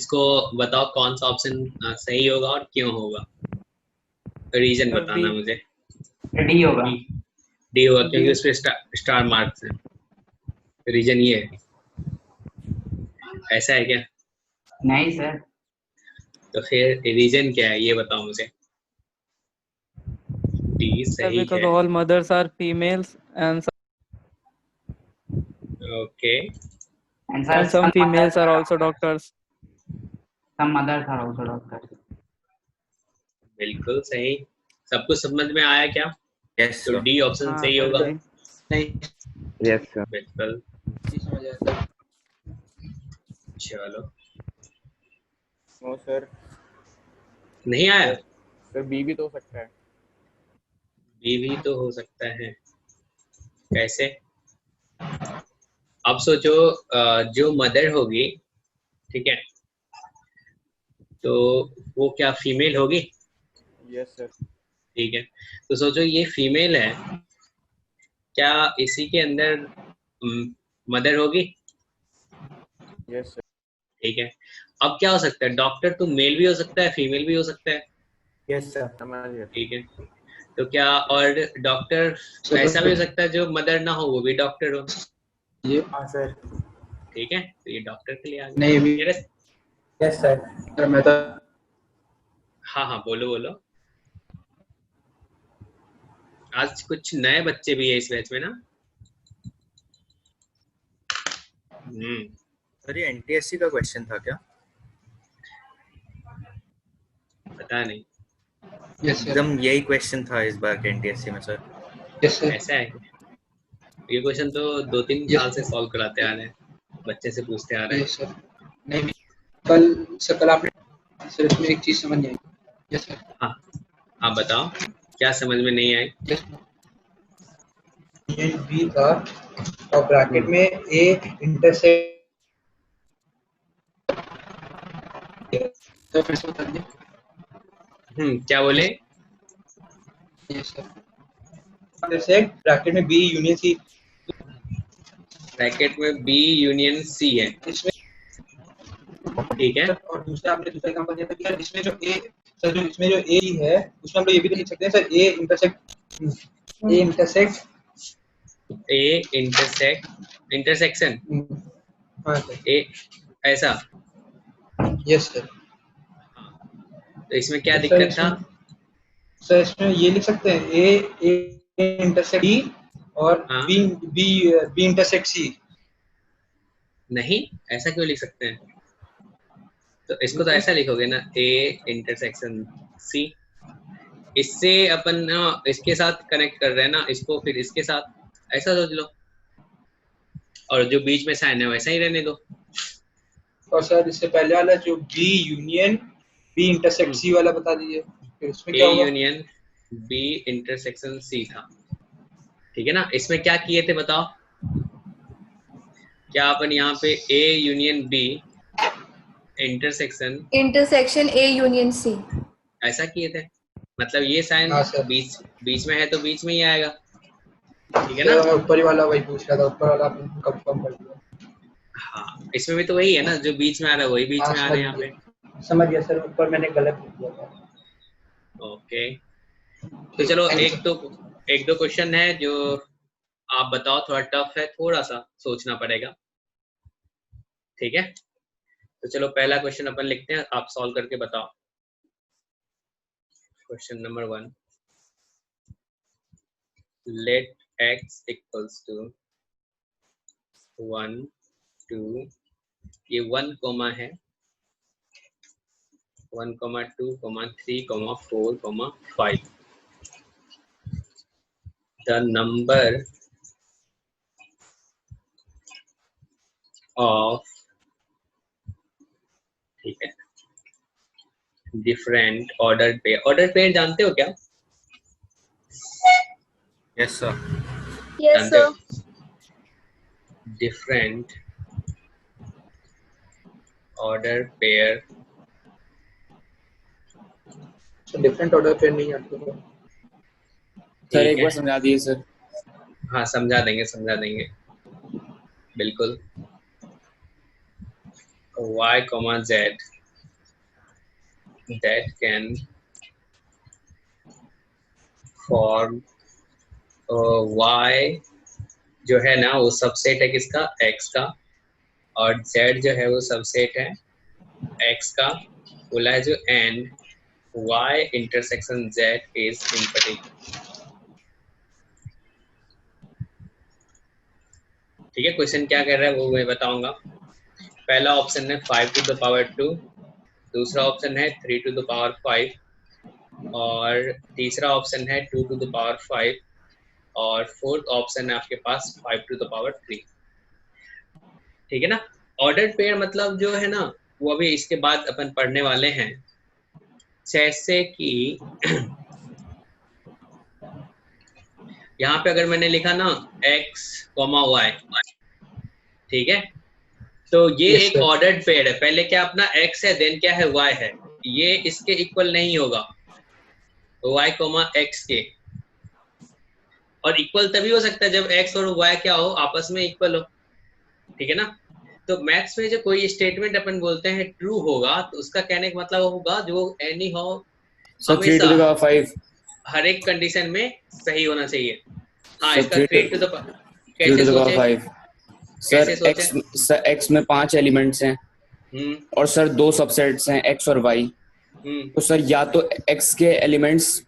इसको बताओ कौन सा ऑप्शन सही होगा और क्यों होगा, रीजन बताना मुझे। डी होगा। डी होगा क्योंकि उस पर स्टार मार्क्स है, रीजन ये है। ऐसा है क्या? नहीं सर। तो फिर रीजन क्या है ये बताओ मुझे। डी सही because है। all mothers are females and okay some females are also doctors. Some mothers are also doctors. बिल्कुल सही। सब कुछ समझ में आया क्या? यस तो डी ऑप्शन हाँ, सही होगा। Yes sir. बिल्कुल। चलो नो सर। नहीं आया। सर बी भी तो हो सकता है। बी भी तो हो सकता है। कैसे? अब सोचो जो मदर होगी, ठीक है, तो वो क्या फीमेल होगी? Yes sir. ठीक है, तो सोचो ये फीमेल है, क्या इसी के अंदर मदर होगी? Yes sir. ठीक है, अब क्या हो सकता है, डॉक्टर तो मेल भी हो सकता है फीमेल भी हो सकता है। यस सर समझ गया। ठीक है, तो क्या और डॉक्टर ऐसा भी हो सकता है जो मदर ना हो वो भी डॉक्टर हो। ये हाँ सर। ठीक है, तो ये डॉक्टर के लिए आ गया। नहीं भी। यस यस सर मैं तो हाँ हाँ बोलो बोलो। आज कुछ नए बच्चे भी है इस बैच में ना। सर ये एनटीएससी का क्वेश्चन था क्या? पता नहीं। Yes sir. एकदम यही क्वेश्चन था इस बार के एनटीएससी में सर। Yes sir. ऐसा है, ये क्वेश्चन तो 2-3 साल से सॉल्व कराते आ रहे हैं, बच्चे से पूछते आ रहे हैं। Yes sir. नहीं कल आपने सर इसमें एक चीज समझ नहीं आई। Yes sir. हाँ आप बताओ क्या समझ में नहीं आई। यस ये बी था और ब्रैकेट में ए इंटरसेक्ट तो फिर से बता दीजिए। क्या बोले? Yes sir. इंटरसेक्ट ब्रैकेट में बी यूनियन सी। ब्रैकेट में बी यूनियन सी है, इसमें ठीक है। और दूसरा आपने दूसरा एग्जांपल दिया था कि यार इसमें जो ए सर जो इसमें जो ए है उसमें हम लोग ये भी तो लिख सकते हैं सर ए इंटरसेक्ट इंटरसेक्शन हाँ सर। ए ऐसा। Yes sir. तो इसमें क्या तो दिक्कत था? सर इसमें ये लिख सकते हैं ए इंटरसेक्ट बी और हाँ। B B B intersect C. नहीं ऐसा क्यों लिख सकते हैं? तो इसको तो ऐसा लिखोगे ना ए इंटरसेक्शन सी। इससे अपन इसके साथ कनेक्ट कर रहे हैं ना इसको, फिर इसके साथ ऐसा सोच लो, और जो बीच में साइन है वैसा ही रहने दो। और सर इससे पहले वाला जो B union B intersect C वाला बता दीजिए फिर उसमें ए क्या होगा। यूनियन बी इंटरसेक्शन सी था, ठीक है ना। इसमें क्या किए थे बताओ? क्या अपन यहाँ पे A union B intersection A union C ऐसा किए थे, मतलब ये साइन हाँ सर। बीच में है तो बीच में ही आएगा, ठीक है ना। तो ऊपर वाला वही पूछ रहा था, ऊपर वाला आपने कंफर्म कर दिया। हाँ इसमें भी तो वही है ना, जो बीच में आ रहा है वही बीच हाँ, में आ रहा है यहाँ पे। समझ गया सर, ऊपर मैंने गलत लिख दिया था। ओके, तो चलो एक दो क्वेश्चन है जो आप बताओ, थोड़ा टफ है, थोड़ा सा सोचना पड़ेगा, ठीक है। तो चलो पहला क्वेश्चन अपन लिखते हैं, आप सॉल्व करके बताओ। Question number 1, let x equals to 1 2, ये 1 कोमा है, 1 2 3 4 5, the number of, ठीक है, डिफरेंट ऑर्डर पेयर जानते हो क्या? Yes sir. जानते हो? Different order pair, different order पे नहीं आते तो सर एक बार समझा दिए सर। हाँ समझा देंगे बिल्कुल। y, z that can form y जो है ना वो सबसेट है किसका, x का, और z जो है वो सबसेट है x का, बोला है जो and y intersection z is empty. ठीक है, क्वेश्चन क्या कर रहा है वो मैं बताऊंगा। पहला ऑप्शन है 5 to the power 2, दूसरा ऑप्शन है 3 to the power 5, और तीसरा ऑप्शन है 2 to the power 5, और फोर्थ ऑप्शन है आपके पास 5 to the power 3। ठीक है ना। ऑर्डर्ड पेयर मतलब जो है ना वो अभी इसके बाद अपन पढ़ने वाले हैं, जैसे कि यहाँ पे अगर मैंने लिखा ना x, y, ठीक है, तो ये Yes, एक sir. ऑर्डर्ड पेयर है। पहले क्या अपना x है, देन क्या है y है, ये इसके इक्वल नहीं होगा y, x के, और इक्वल तभी हो सकता है जब x और y क्या हो, आपस में इक्वल हो। ठीक है ना। तो मैथ्स में जो कोई स्टेटमेंट अपन बोलते हैं ट्रू होगा, तो उसका कहने का मतलब होगा जो एनी हो सर 3 to the power 5 हर एक कंडीशन में सही होना चाहिए। हाँ, Sir, इसका 3 3 to the 3 कैसे to the power सोचे? 5 कैसे सर सोचे? x में 5 एलिमेंट्स हैं हम्म और सर 2 सबसेट्स हैं x और y। हम्म तो सर या तो x के एलिमेंट्स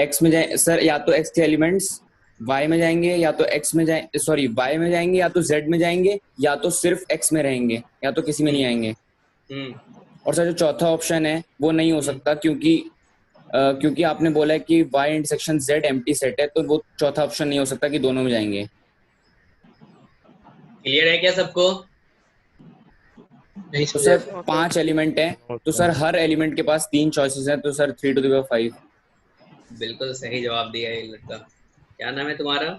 x में जाए सर, या तो x के एलिमेंट्स y में जाएंगे, या तो x में जाए सॉरी y में जाएंगे, या तो z में जाएंगे, या तो सिर्फ x में रहेंगे, या तो किसी में नहीं आएंगे। हम्म और सर जो चौथा ऑप्शन है वो नहीं हो सकता, क्योंकि आपने बोला है कि y intersection z empty set है, तो वो चौथा ऑप्शन नहीं हो सकता कि दोनों में जाएंगे। क्लियर है क्या सबको? नहीं तो समझा। सर 5 एलिमेंट है, तो सर हर एलिमेंट के पास 3 चॉइसेस हैं, तो सर 3 to the power 5। बिल्कुल सही जवाब दिया ये लड़का। क्या नाम है तुम्हारा?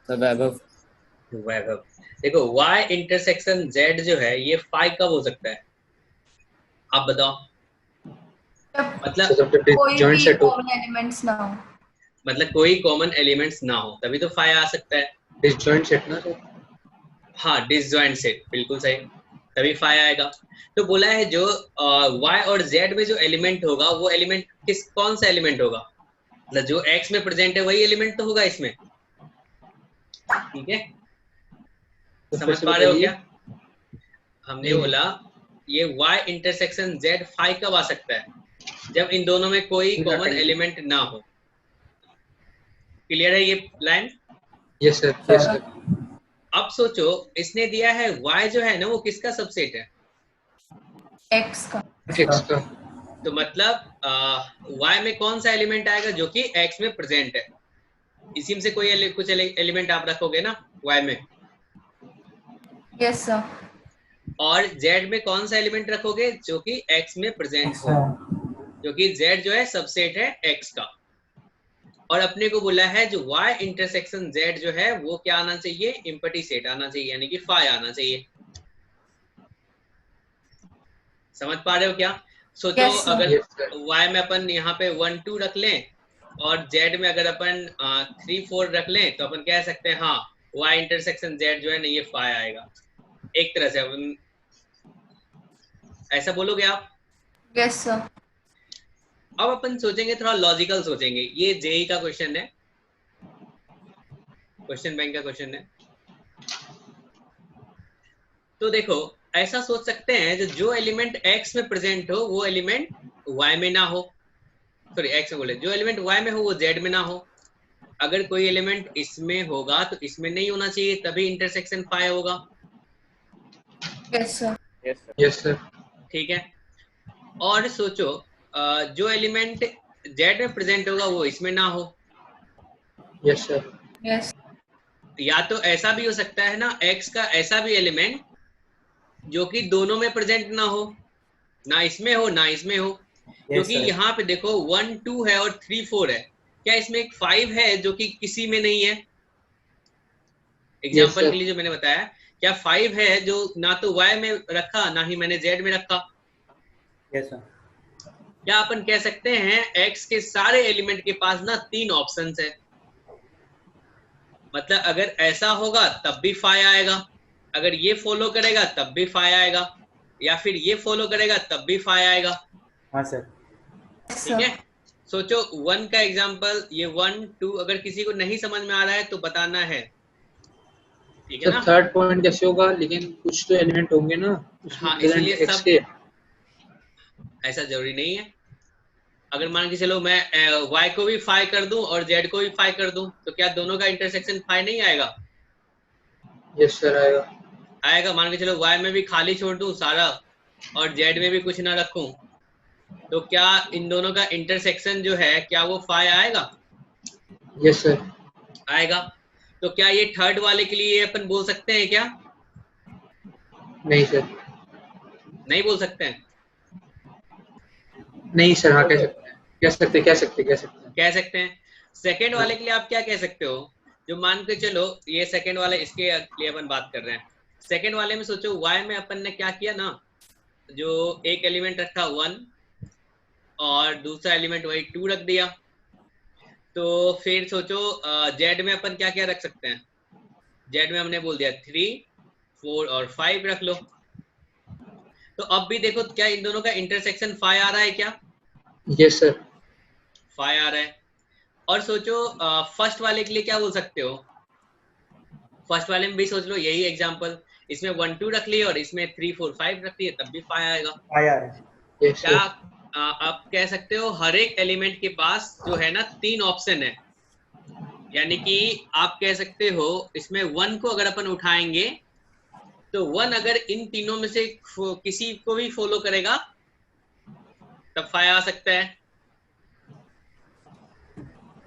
सर वैभव। वैभव। देखो y इंटरसेक्शन z जो है ये 5 कब हो सकता है, आप बताओ। मतलब कोई जॉइंट भी सेट हो, कॉमन एलिमेंट्स ना हो। मतलब कोई कॉमन एलिमेंट्स ना हो तभी तो 5 आ सकता है। डिसजॉइंट सेट ना सर। हाँ, डिसजॉइंट सेट, बिल्कुल सही, तभी 5 आएगा। तो बोला है जो y और z में जो एलिमेंट होगा वो एलिमेंट कौन सा एलिमेंट होगा, मतलब जो x में प्रेजेंट है वही एलिमेंट तो होगा इसमें। ठीक है, समझ पा रहे हो क्या? हमने बोला ये y इंटरसेक्शन z 5 कब आ सकता है, जब इन दोनों में कोई कॉमन एलिमेंट ना हो। क्लियर है ये line? Yes sir, yes sir. अब सोचो इसने दिया है y जो है ना वो किसका सबसेट है, एक्स का। एक्स का। तो मतलब y में कौन सा एलिमेंट आएगा जो कि x में प्रेजेंट है। इसी में से कोई कुछ एलिमेंट आप रखोगे ना y में, यस सर। और z में कौन सा एलिमेंट रखोगे जो कि x में प्रेजेंट हो, जो कि z जो है सबसेट है x का। और अपने को बोला है जो y इंटरसेक्शन z जो है वो क्या आना चाहिए, इम्पटी सेट आना चाहिए, यानी कि 5 आना चाहिए। समझ पा रहे हो क्या? सोचो Yes, sir. अगर Yes, sir. y में अपन यहाँ पे 1 2 रख लें और z में अगर अपन 3 4 रख लें तो अपन कह सकते हैं हाँ y इंटरसेक्शन z जो है ना ये 5 आएगा। एक तरह से अपन ऐसा बोलोगे आप। Yes sir. अब अपन सोचेंगे, थोड़ा लॉजिकल सोचेंगे। ये जेई का क्वेश्चन है, क्वेश्चन बैंक का क्वेश्चन है। तो देखो ऐसा सोच सकते हैं जो एलिमेंट x में प्रेजेंट हो वो एलिमेंट y में ना हो, सॉरी x में बोले, जो एलिमेंट y में हो वो z में ना हो। अगर कोई एलिमेंट इसमें होगा तो इसमें नहीं होना चाहिए, तभी इंटरसेक्शन 5 होगा। Yes sir. Yes sir. ठीक है। और सोचो जो एलिमेंट z में प्रेजेंट होगा वो इसमें ना हो। Yes sir. यस। या तो ऐसा भी हो सकता है ना x का ऐसा भी एलिमेंट जो कि दोनों में प्रेजेंट ना हो, ना इसमें हो ना इसमें हो। क्योंकि यहाँ पे देखो 1 2 है और 3 4 है, क्या इसमें एक 5 है जो कि किसी में नहीं है? Example sir. के लिए जो मैंने बताया, क्या 5 है जो ना तो y में रखा ना ही मैंने z में रखा? Yes sir. क्या अपन कह सकते हैं x के सारे एलिमेंट के पास ना 3 ऑप्शंस है, मतलब अगर ऐसा होगा तब भी 5 आएगा, अगर ये फॉलो करेगा तब भी 5 आएगा, या फिर ये फॉलो करेगा तब भी 5 आएगा। हाँ सर। Yes, ठीक sir. है, सोचो 1 का एग्जांपल, ये 1 2 अगर किसी को नहीं समझ में आ रहा है तो बताना है, ठीक है सर ना? थर्ड पॉइंट कैसे होगा, लेकिन कुछ तो एलिमेंट होंगे ना उसमें हाँ, प्रेजेंट इसीलिए एक्स सब, के। ऐसा जरूरी नहीं है। अगर मान के चलो मैं y को भी फाई कर दूं और z को भी फाई कर दूं, तो क्या दोनों का इंटरसेक्शन फाई नहीं आएगा? यस सर आएगा। आएगा। मान के चलो y में भी खाली छोड़ दूं सारा और z में भी कुछ ना रखूं, तो क्या इन दोनों का इंटरसेक्शन जो है क्या वो फाई आएगा? Yes sir. आएगा। तो क्या ये थर्ड वाले के लिए अपन बोल सकते हैं क्या? नहीं सर। नहीं बोल सकते हैं। नहीं सर, हाँ कह सकते हैं, कह सकते कह सकते कह सकते हैं। कह सकते हैं। सेकंड वाले के लिए आप क्या कह सकते हो? जो मान के चलो ये सेकंड वाले, इसके लिए अपन बात कर रहे हैं। सेकंड वाले में सोचो y में अपन ने क्या किया ना, जो एक एलिमेंट रखा 1 और दूसरा एलिमेंट वही 2 रख दिया। तो फिर सोचो z में अपन क्या क्या रख सकते हैं? z में हमने बोल दिया 3 4 और 5 रख लो। तो अब भी देखो क्या इन दोनों का इंटरसेक्शन 5 आ रहा है क्या? Yes sir. 5 आ रहा है। और सोचो फर्स्ट वाले के लिए क्या बोल सकते हो? फर्स्ट वाले में भी सोच लो यही एग्जांपल, इसमें 1 2 रख लिए और इसमें 3 4 5 रख लिए, तब भी 5 आएगा। आया है। यस क्या सर। आप कह सकते हो हर एक एलिमेंट के पास जो है ना 3 ऑप्शन है, यानी कि आप कह सकते हो इसमें 1 को अगर अपन उठाएंगे तो 1 अगर इन तीनों में से किसी को भी फॉलो करेगा तब 5 आ सकता है।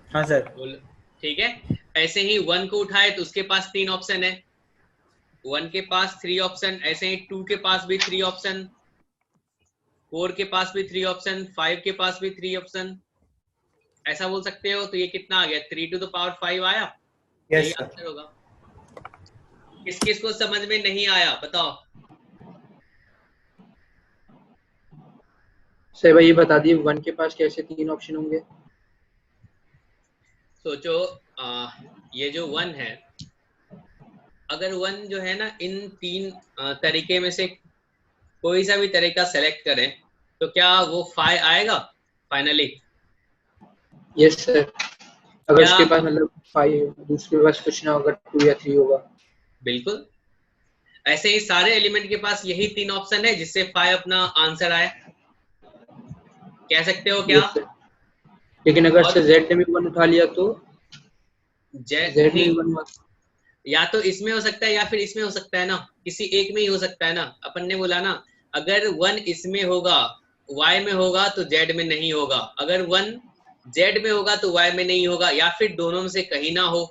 हाँ सर। बोलो, ठीक है। ऐसे ही 1 को उठाए तो उसके पास 3 ऑप्शन है, 1 के पास 3 ऑप्शन, ऐसे ही 2 के पास भी 3 ऑप्शन, 4 के पास भी 3 ऑप्शन, 5 के पास भी 3 ऑप्शन, ऐसा बोल सकते हो। तो ये कितना आ गया? 3 टू द पावर 5 आया। यही यस सर। आंसर होगा। किस किस को समझ में नहीं आया बताओ? सर भाई ये बता दिए 1 के पास कैसे 3 ऑप्शन होंगे। सोचो ये जो 1 है, अगर 1 जो है ना इन 3 तरीके में से कोई सा भी तरीका सेलेक्ट करें तो क्या वो 5 आएगा फाइनली? Yes sir. अगर क्या? उसके पास मतलब 5, दूसरे के पास कुछ ना होगा 2 या 3 होगा। बिल्कुल। ऐसे ही सारे एलिमेंट के पास यही 3 ऑप्शन है जिससे 5 अपना आंसर आए, कह सकते हो क्या? Yes sir. लेकिन अगर और से Z ने भी 1 उठा लिया तो Z ने नहीं, भी 1 हुआ। या तो इसमें हो सकता है या फिर इसमें हो सकता है ना, किसी एक में ही हो सकता है ना। अपन ने बोला ना अगर 1 इसमें होगा, y में होगा तो z में नहीं होगा, अगर 1 z में होगा तो y में नहीं होगा, या फिर दोनों में से कहीं ना हो।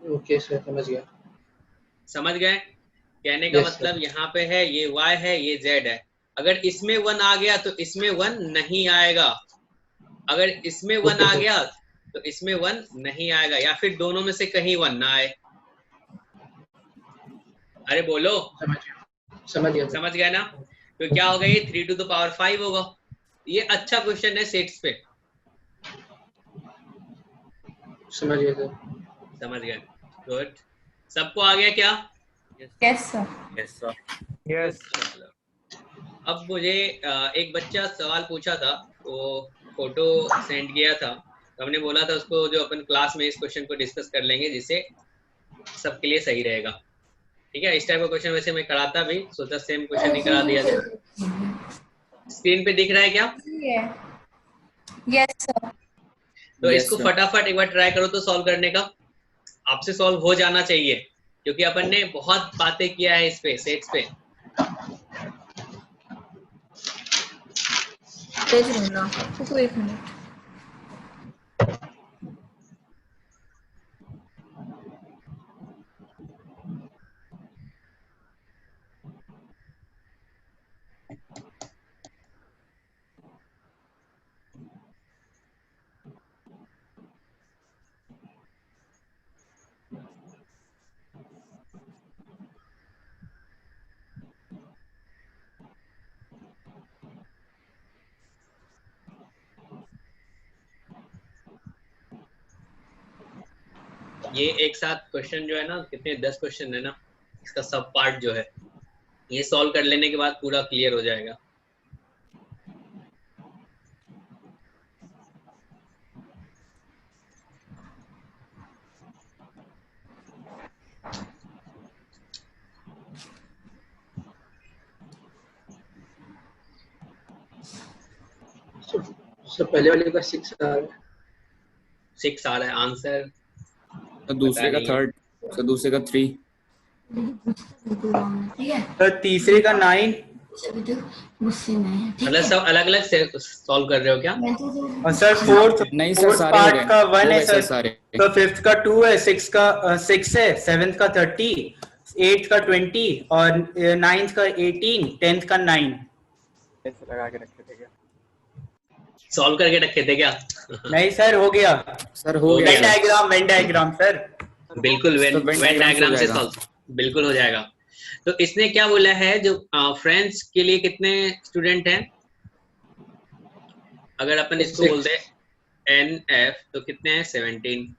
ओके सर समझ गया। समझ गए? कहने का यस मतलब सर। यहाँ पे है ये y है ये z है। अगर इसमें 1 आ गया तो इसमें 1 नहीं आएगा, अगर इसमें 1 आ गया तो इसमें 1 नहीं आएगा, या फिर दोनों में से कहीं 1 ना आए। अरे बोलो, समझ गया। समझ गए ना? तो क्या होगा? ये 3 टू द पावर 5 होगा। ये अच्छा क्वेश्चन है सेट्स पे। समझ गया सर। समझ गए? गुड। सबको आ गया क्या? Yes, sir. Yes, sir. Yes. अब मुझे एक बच्चा सवाल पूछा था, वो फोटो सेंड किया था, तो हमने बोला था उसको जो अपन क्लास में इस क्वेश्चन को डिस्कस कर लेंगे जिससे सबके लिए सही रहेगा। ठीक है, इस टाइप का क्वेश्चन वैसे मैं कराता भी, सोचा सेम क्वेश्चन ही करा दिया जाए। स्क्रीन पे दिख रहा है क्या? Yeah. Yes, sir. तो Yes, इसको sir. फटाफट एक बार ट्राई करो तो सॉल्व करने का। आपसे सॉल्व हो जाना चाहिए क्योंकि अपन ने बहुत बातें किया है इस पे, सेट्स पे। भेज रही हूँ ना, रुको 1 मिनट। ये एक साथ क्वेश्चन जो है ना, कितने 10 क्वेश्चन है ना, इसका सब पार्ट जो है ये सॉल्व कर लेने के बाद पूरा क्लियर हो जाएगा। So पहले वाले का 6 आ रहा है। 6 आ रहा है आंसर। तो दूसरे का नहीं। 3rd, तो दूसरे का 3, ठीक है तो तीसरे का 9 मुझसे नहीं ठीक मतलब है सब अलग अलग से सॉल्व कर रहे हो क्या? मैं तो और सर फोर्थ नहीं सर सारे हो पार्ट गए, का 1 हो है गए सर सर, सारे। तो फिफ्थ का 2 है, 6 का 6 है, 7th का 30, 8th का 20 और 9th का 18, 10th का 9। सॉल्व करके रखे थे क्या? नहीं सर हो गया, सर हो गया वेन सर। Diagram sir. बिल्कुल वेन तो Venn वेन diagram डायग्राम हो से जाएगा। सॉल्व बिल्कुल हो जाएगा। तो इसने क्या बोला है, जो फ्रेंच के लिए कितने स्टूडेंट हैं? अगर अपन इसको 6 बोलते हैं NF तो कितने हैं? 17।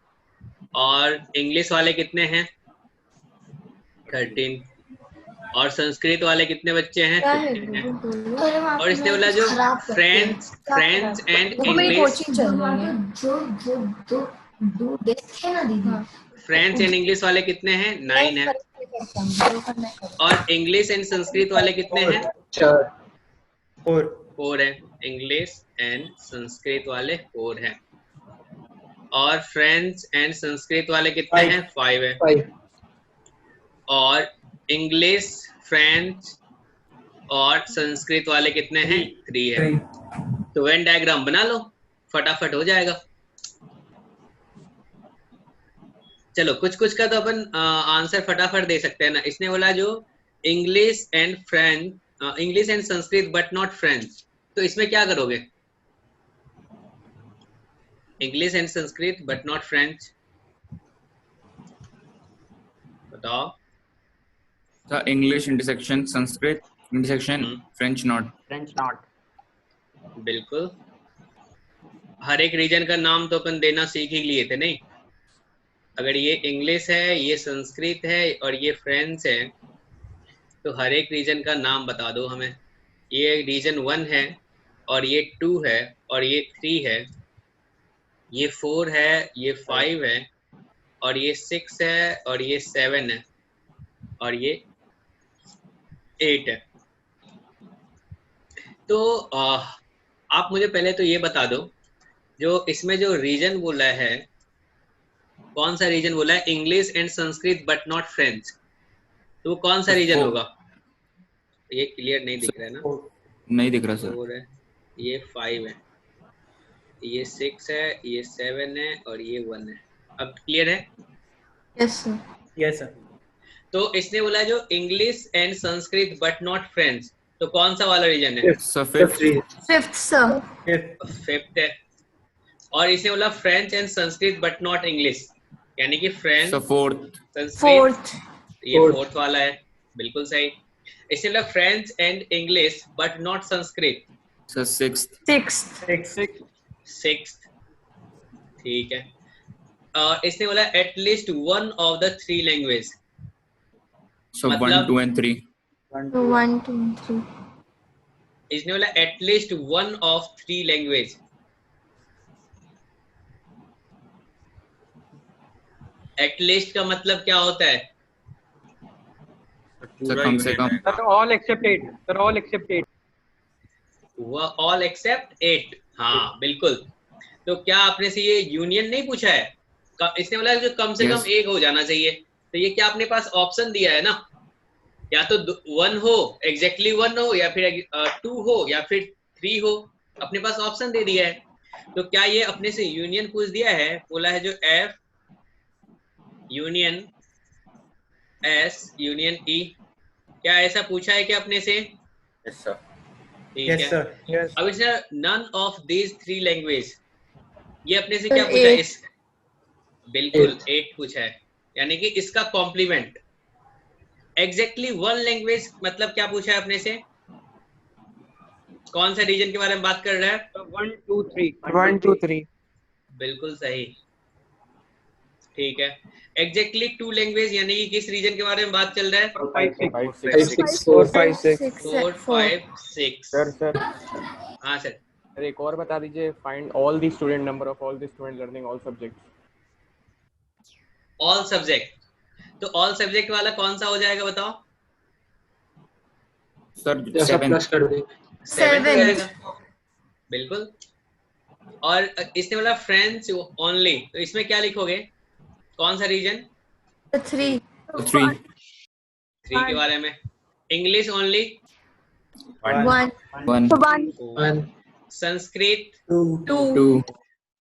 और इंग्लिश वाले कितने हैं? 13। और संस्कृत वाले कितने बच्चे हैं? क्या है 15 हैं। अरे वहाँ और पे इसने मैं बोला जो खराब करती हूँ। फ्रेंच एंड वो मेरी इंग्लिश, कोचिंग चल रही है जो जो जो दो डेस्क है ना दीदी फ्रेंच एंड इंग्लिश वाले कितने हैं? 9 है। और इंग्लिश एंड संस्कृत वाले कितने हैं? 4 4 है। इंग्लिश एंड संस्कृत वाले 4 हैं। और फ्रेंच एंड संस्कृत वाले कितने हैं? 5 है। 5 और इंग्लिश, फ्रेंच और संस्कृत वाले कितने हैं? 3 है। तो वेन डायग्राम बना लो, फटाफट हो जाएगा। चलो कुछ कुछ का तो अपन आंसर फटाफट दे सकते हैं ना। इसने बोला जो English and French, English and Sanskrit but not French, तो इसमें क्या करोगे? English and Sanskrit but not French, बताओ। Sir English intersection Sanskrit intersection French not. French not. बिल्कुल, हर एक रीजन का नाम तो अपन देना सीख ही लिए थे नहीं? अगर ये इंग्लिश है, ये संस्कृत है और ये फ्रेंच है, तो हर एक रीजन का नाम बता दो हमें। ये रीजन 1 है और ये 2 है और ये 3 है, ये 4 है, ये 5 है और ये 6 है और ये 7 है और ये 8 है। तो आप मुझे पहले तो ये बता दो, जो इसमें जो रीजन बोला है, कौन सा रीजन बोला है? English and Sanskrit but not French, तो कौन सा रीजन होगा? ये क्लियर नहीं दिख रहा है ना? नहीं दिख रहा सर। 4 है, ये 5 है, ये 6 है, ये 7 है और ये 1 है। अब क्लियर है? Yes sir yes sir. तो इसने बोला जो English and Sanskrit but not French, तो कौन सा वाला रीजन है? Sir fifth. 5th sir 5th है। और इसने बोला French and Sanskrit but not English, यानी कि French, sir fourth. Sanskrit, 4th ये 4th वाला है। बिल्कुल सही। इसने बोला French and English but not Sanskrit, sir sixth. 6th 6th, ठीक है। और इसने बोला at least one of the 3 language, sir 1, मतलब- 2 and 3। 1 2 3 इसने बोला at least one of 3 language. At least का मतलब क्या होता है? सर कम से कम। Sir, all except 8. Sir, all except 8. वह ऑल एक्सेप्ट 8। हाँ बिल्कुल। तो क्या आपने से ये यूनियन नहीं पूछा है? इसने बोला जो कम से Yes. कम 1 हो जाना चाहिए, तो ये क्या अपने पास ऑप्शन दिया है ना? या तो 1 हो, एग्जैक्टली 1 हो, या फिर 2 हो, या फिर 3 हो। अपने पास ऑप्शन दे दिया है। तो क्या ये अपने से यूनियन पूछ दिया है? बोला है जो F union S union E, क्या ऐसा पूछा है क्या अपने से? Yes sir. ठीक यस है। सर। यस अब इसने नन ऑफ दीज 3 लैंग्वेज, ये अपने से क्या Sir, पूछा है? 8. बिल्कुल 8 पूछा है, यानी कि इसका कॉम्प्लीमेंट। एग्जैक्टली 1 लैंग्वेज मतलब क्या पूछा है अपने से? कौन सा रीजन के बारे में बात कर रहा है? 1 2 3. 1 2 3 बिल्कुल सही। ठीक है। एग्जैक्टली टू लैंग्वेज यानी कि किस रीजन के बारे में बात चल रहा है? 5 6 4 5 6 4 5 6। सर हाँ सर। सर एक और बता दीजिए, find all the student number of all the student learning all subjects. All subject, तो ऑल सब्जेक्ट वाला कौन सा हो जाएगा बताओ? सर जैसा 7 प्लस कर दे 7 हो जाएगा, बिल्कुल। और इसने बोला फ्रेंच ओनली, तो इसमें क्या लिखोगे? कौन सा रीजन? 3 3 3 के बारे में। इंग्लिश ओनली 1 1 1 संस्कृत 2 2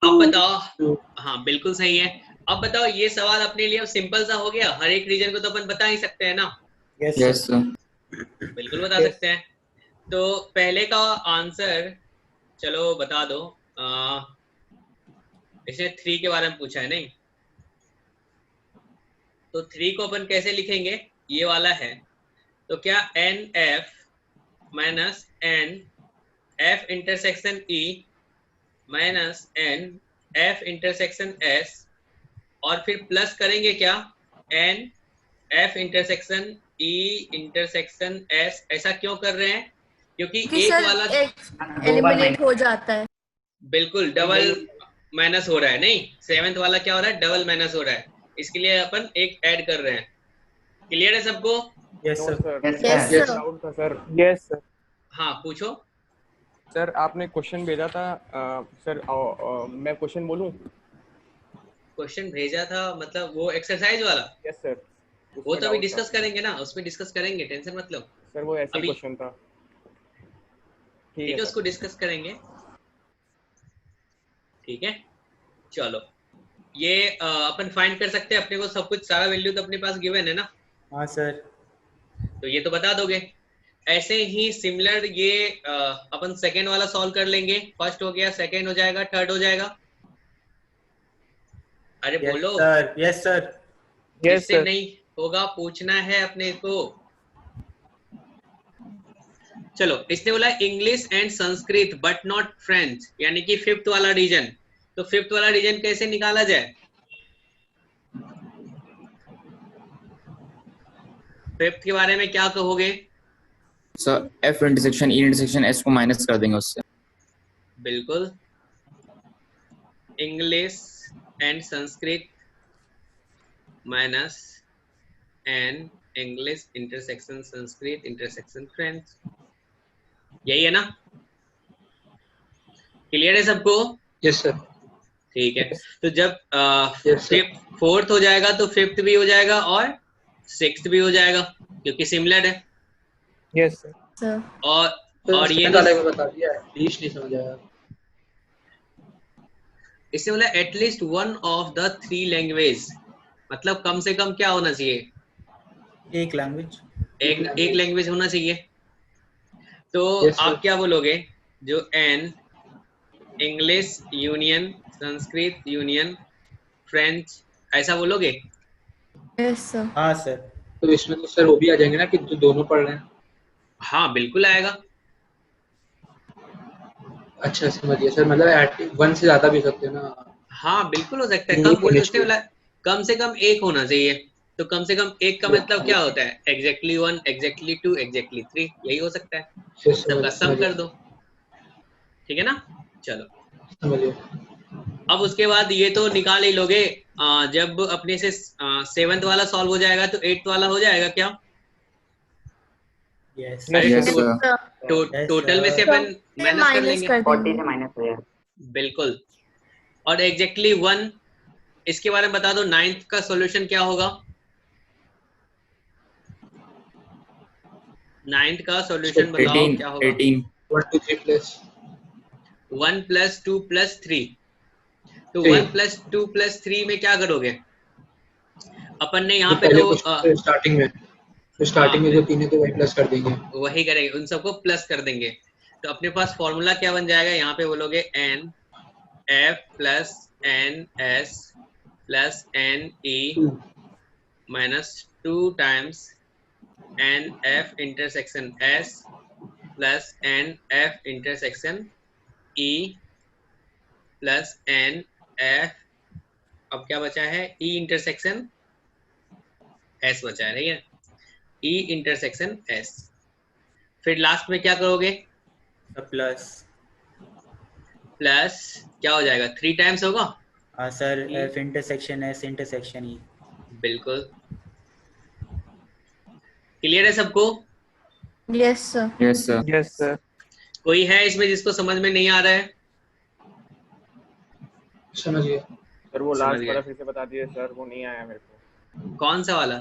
अब बताओ। 2 हाँ बिल्कुल सही है। अब बताओ, ये सवाल अपने लिए सिंपल सा हो गया, हर एक रीजन को तो अपन बता ही सकते हैं ना? यस सर बिल्कुल बता सकते हैं। तो पहले का आंसर चलो बता दो। इसने 3 के बारे में पूछा है नहीं, तो 3 को अपन कैसे लिखेंगे? ये वाला है, तो क्या N F minus N F intersection E minus N F intersection S, और फिर प्लस करेंगे क्या? N F intersection E intersection S. ऐसा क्यों कर रहे हैं? क्योंकि एक वाला एलिमिनेट हो जाता है। बिल्कुल डबल माइनस हो रहा है, नहीं 7th वाला क्या हो रहा है? डबल माइनस हो रहा है, इसके लिए अपन एक ऐड कर रहे हैं। क्लियर है सबको? Yes no sir. Sir, Yes, sir. Doubt था सर। यस सर हाँ पूछो। सर आपने क्वेश्चन भेजा था, सर मैं क्वेश्चन बोलूं? क्वेश्चन भेजा था मतलब वो एक्सरसाइज वाला? Yes sir. वो तो अभी डिस्कस करेंगे ना, उसमें डिस्कस करेंगे, टेंशन मत लो। सर वो ऐसे अभी- क्वेश्चन था। ठीक है, उसको डिस्कस करेंगे। ठीक है चलो, ये अपन फाइंड कर सकते हैं, अपने को सब कुछ सारा वैल्यू तो अपने पास गिवन है ना, हाँ सर। तो ये तो बता दोगे। ऐसे ही सिमिलर ये अपन सेकेंड वाला सॉल्व कर लेंगे। फर्स्ट हो गया, सेकेंड हो जाएगा, थर्ड हो जाएगा। अरे यस बोलो, सर। Yes sir. यस जिससे सर नहीं होगा पूछना है अपने को। चलो, इसने बोला English and Sanskrit but not French, यानी कि 5th वाला रीजन। तो 5th वाला रीजन कैसे निकाला जाए? 5th के बारे में क्या कहोगे? Sir F intersection E intersection S को माइनस कर देंगे उससे। बिल्कुल, English and Sanskrit minus and English intersection Sanskrit intersection French, यही है ना? क्लियर है सबको? Yes sir. ठीक है, तो जब Yes, sir. 4th हो जाएगा तो 5th भी हो जाएगा और 6th भी हो जाएगा, क्योंकि सिमिलर है। यस सर सर और ये वाले को बता दिया है, प्लीज नहीं समझ आया। इससे बोला at least one of the 3 language, मतलब कम से कम क्या होना चाहिए? एक लैंग्वेज। एक लैंग्वेज होना चाहिए। तो Yes, sir. आप क्या बोलोगे? जो an English union Sanskrit union French, ऐसा बोलोगे? यस सर हाँ सर। तो इसमें तो सर वो भी आ जाएंगे ना कि जो दोनों पढ़ रहे हैं। हाँ बिल्कुल आएगा। अच्छा समझिए सर, मतलब 1 से ज्यादा भी हो सकते हैं ना। हाँ बिल्कुल हो सकता है। एक कम होने उसने बोला कम से कम एक होना चाहिए, तो कम से कम एक का मतलब क्या होता है? एग्जैक्टली 1, एग्जैक्टली 2, एग्जैक्टली 3, यही हो सकता है। Yes, सबका सम कर समझिए दो, ठीक है ना? चलो, समझिए। अब उसके बाद ये तो निकाल ही लोगे। जब अपने से 7th वाला सॉल्व हो जाएगा तो 8th वाला हो जाएगा क्या? यस अरे यस तो सर टोटल में से अपन माइनस कर लेंगे। 40 से माइनस हो जाएगा। बिल्कुल। और एग्जैक्टली 1, इसके बारे में बता दो। 9th का सॉल्यूशन क्या होगा? 9th का सॉल्यूशन बताओ 18 क्या होगा? 18 1 2 3 प्लस 1 + 2 + 3। तो 3 1 + 2 + 3 में क्या करोगे? अपन ने यहाँ पे पहले तो स्टार्टिंग में, तो स्टार्टिंग में जो 3 है तो वही प्लस कर देंगे। वही करेंगे, उन सबको प्लस कर देंगे। तो अपने पास फॉर्मूला क्या बन जाएगा? यहाँ पे बोलोगे n f + n s + n e minus 2 times n f intersection s + n f intersection e + n f अब क्या बचा है, ई इंटरसेक्शन एस बचा है, ठीक है, ई इंटरसेक्शन एस। फिर लास्ट में क्या करोगे, प्लस प्लस क्या हो जाएगा, 3 टाइम्स होगा। Sir F intersection S intersection ई। बिल्कुल क्लियर है सबको? Yes sir. Yes sir. Yes, sir. कोई है इसमें जिसको समझ में नहीं आ रहा है? समझ गया। सर वो समझ लास्ट गया। वाला फिर से बता दीजिए सर, वो नहीं आया मेरे को। कौन सा वाला?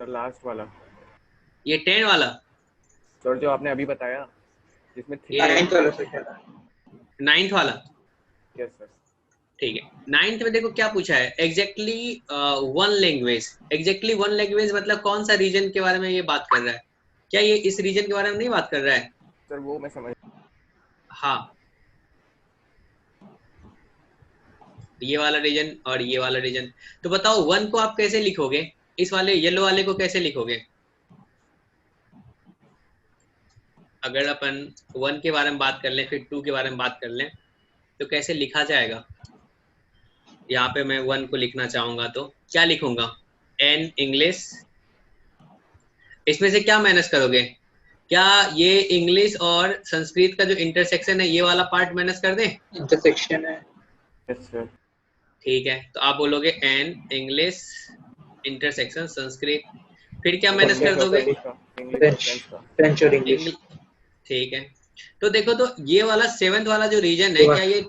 सर लास्ट वाला ये 10 वाला? सर जो आपने अभी बताया जिसमें 3। ये 9th वाला से क्या था? 9th वाला, यस सर। ठीक है। 9th में देखो क्या पूछा है, exactly one language. Exactly one language मतलब कौन सा रीजन के बारे में ये बात कर रहा है? क्या ये इस रीजन के बारे में नहीं बात कर रहा है? सर वो मैं समझ। हाँ, ये वाला रीजन और ये वाला रीजन। तो बताओ 1 को आप कैसे लिखोगे, इस वाले येलो वाले को कैसे लिखोगे? अगर अपन 1 के बारे में बात कर लें फिर 2 के बारे में बात कर लें तो कैसे लिखा जाएगा? यहाँ पे मैं 1 को लिखना चाहूंगा तो क्या लिखूंगा, एन इंग्लिश। इसमें से क्या माइनस करोगे, क्या ये इंग्लिश और संस्कृत का जो इंटरसेक्शन है ये वाला पार्ट माइनस कर दें? इंटरसेक्शन है। Yes sir. ठीक है, तो आप बोलोगे एन इंग्लिश इंटरसेक्शन संस्कृत, फिर क्या माइनस कर दोगे? फ्रेंच और इंग्लिश। ठीक है, तो देखो तो ये वाला 7th वाला जो रीजन है, क्या ये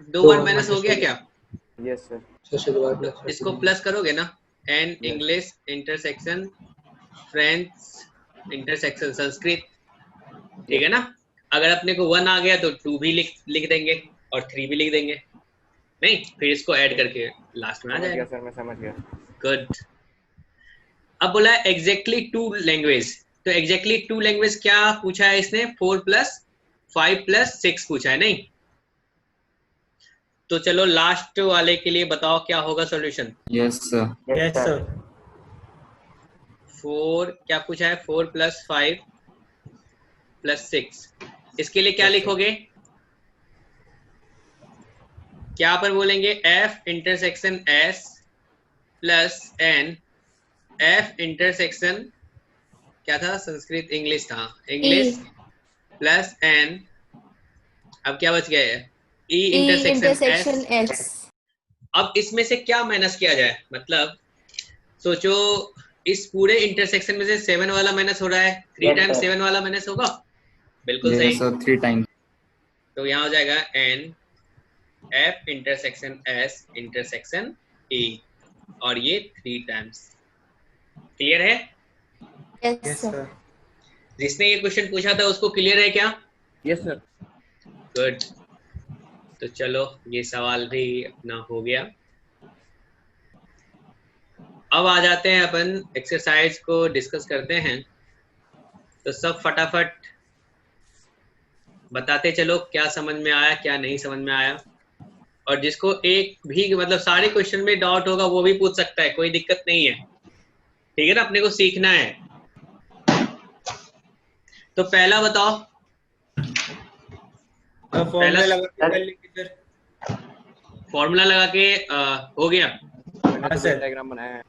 2 बार माइनस हो गया क्या? Yes sir. सबसे दोबारा प्लस। इसको प्लस करोगे ना, an English intersection French intersection Sanskrit, ठीक है ना। अगर अपने को 1 आ गया तो 2 भी लिख देंगे और 3 भी लिख देंगे, नहीं फिर इसको ऐड करके लास्ट में आ समझ गया जाएगा। सर, मैं समझ गया। गुड। अब बोला है एग्जैक्टली 2 लैंग्वेज, तो एग्जैक्टली 2 लैंग्वेज क्या पूछा है इसने, 4 + 5 + 6 पूछा है, नहीं? तो चलो लास्ट वाले के लिए बताओ क्या होगा solution. Yes sir. Yes sir. 4 क्या पूछा है, 4 + 5 + 6। इसके लिए क्या लिखोगे, क्या पर बोलेंगे, F intersection S plus N, F intersection क्या था, संस्कृत इंग्लिश था, इंग्लिश प्लस एन, अब क्या बच गया है, ई इंटरसेक्शन एस। अब इसमें से क्या माइनस किया जाए, मतलब सोचो इस पूरे इंटरसेक्शन में से 7 वाला माइनस हो रहा है, 3 टाइम्स 7 वाला माइनस होगा, बिल्कुल सही। Yes sir, 3 times. तो यहाँ हो जाएगा N F intersection S intersection E, और ये 3 टाइम्स। क्लियर है? Yes sir. जिसने ये क्वेश्चन पूछा था उसको क्लियर है क्या? Yes sir. गुड। तो चलो ये सवाल भी अपना हो गया। अब आ जाते हैं अपन एक्सरसाइज को डिस्कस करते हैं। तो सब फटाफट बताते चलो क्या समझ में आया क्या नहीं समझ में आया, और जिसको एक भी मतलब सारे क्वेश्चन में डाउट होगा वो भी पूछ सकता है, कोई दिक्कत नहीं है, ठीक है ना। अपने को सीखना है। तो पहला बताओ, फॉर्मूला लगा के कर लेंगे सर। फॉर्मूला लगा के हो गया। हाँ सर। डायग्राम बनाया है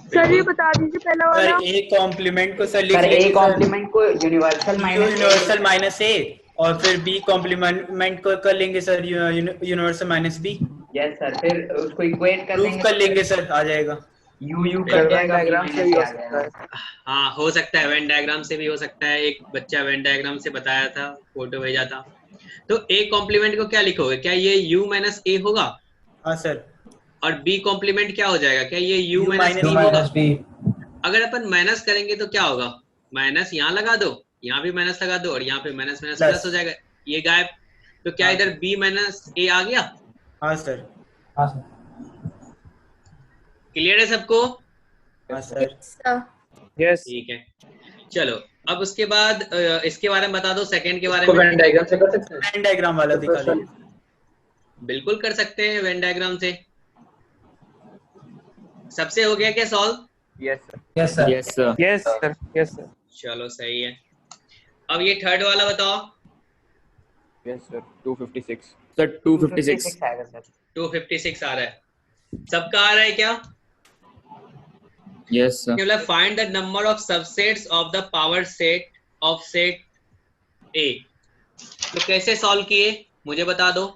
सर ये बता दीजिए पहला वाला। सर ए कॉम्प्लीमेंट को सर लिख सर लीजिए ए कॉम्प्लीमेंट को यूनिवर्सल माइनस ए, और फिर बी कॉम्प्लीमेंट को कर लेंगे sir universal minus B. Yes sir, फिर उसको इक्वेट कर प्रूफ देंगे, कर लेंगे सर, आ जाएगा। यू कर जाएगा, डायग्राम से भी हो सकता है। हाँ हो सकता है, वेन डायग्राम से भी हो सकता है। एक बच्चा वेन डायग्राम से बताया था, फोटो भेजा था। तो ए कॉम्प्लीमेंट को क्या लिखोगे, क्या ये u माइनस ए होगा? हाँ सर। और बी कॉम्प्लीमेंट क्या हो जाएगा, क्या ये u माइनस बी होगा? अगर अपन माइनस करेंगे तो क्या होगा, माइनस यहाँ लगा दो, यहाँ भी माइनस लगा दो, और यहाँ पे माइनस माइनस प्लस हो जाएगा, ये गायब। तो क्या इधर b माइनस ए आ गया? हाँ सर। क्लियर है सबको? हाँ सर। यस। ठीक है, चलो अब उसके बाद इसके बारे में बता दो, सेकंड के बारे इसको में। वेन डायग्राम से कर सकते हैं। वेन डायग्राम वाला दिखा दीजिए। बिल्कुल कर सकते हैं वेन डायग्राम से। सबसे हो गया क्या solve? Yes sir. Yes sir. Yes sir. Yes sir. चलो सही है। अब ये थर्ड वाला बताओ। यस सर 256 सर 256 आएगा सर। 256 आ रहा है। सबका आ रहा है क्या? Yes sir. मतलब find the number of subsets of the power set of set A. तो कैसे सॉल्व किए मुझे बता दो।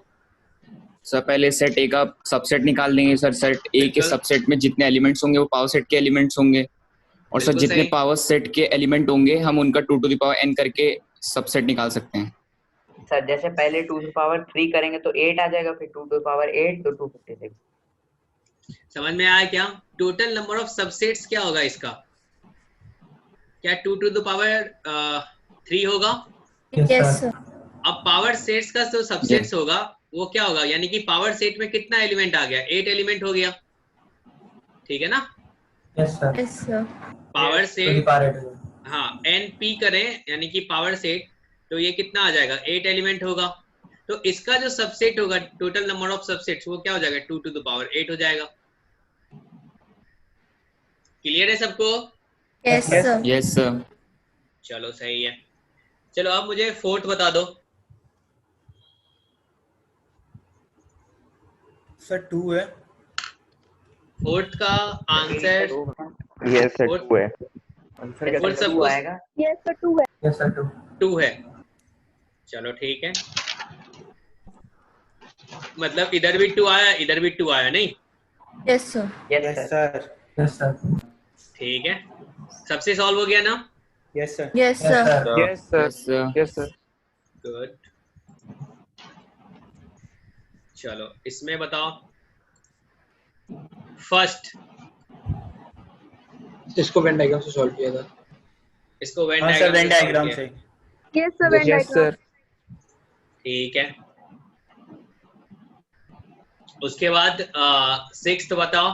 सर पहले सेट ए का सबसेट निकाल देंगे सर। सेट ए के सबसेट में जितने एलिमेंट्स होंगे वो पावर सेट के एलिमेंट्स होंगे, और सर बिल्कुल जितने सही। पावर सेट के एलिमेंट होंगे हम उनका 2 to the power n करके सबसेट निकाल सकते हैं। सर जैसे पहले 2 to the power 3 करेंगे तो 8 आ जाएगा, फिर 2 to the power 8 तो 256। समझ में आया क्या? टोटल नंबर ऑफ सबसेट्स क्या होगा इसका? क्या 2 to the power 3 होगा? Yes sir. अब पावर सेट्स का जो सबसेट्स होगा वो क्या होगा? यानी कि पावर सेट में कितना एलिमेंट आ गया? 8 एलिमेंट हो गया, ठीक है ना? Yes sir. पावर सेट हाँ NP करें यानी कि पावर सेट, तो ये कितना आ जाएगा? 8 एलिमेंट होगा। तो इसका जो सबसेट होगा टोटल नंबर ऑफ सबसेट्स वो क्या हो जाएगा? 2 to the power 8 हो जाएगा। क्लियर है सबको? Yes sir. Yes sir. चलो सही है। चलो अब मुझे फोर्थ बता दो। सर 2 है। फोर्थ का आंसर यस सर 2 है। आंसर और सब 2 आएगा। यस सर 2 है। यस सर 2 है। चलो ठीक है, मतलब इधर भी 2 आया इधर भी 2 आया, नहीं? Yes sir. Yes sir. Yes sir ठीक है, सबसे सॉल्व हो गया ना? Yes sir. Yes sir. Yes sir yes sir. Good. चलो इसमें बताओ फर्स्ट। इसको वेन डायग्राम से सॉल्व किया था। इसको वेन हाँ सर वेन डायग्राम से। Yes sir when yes sir. ठीक है। उसके बाद सिक्स्थ बताओ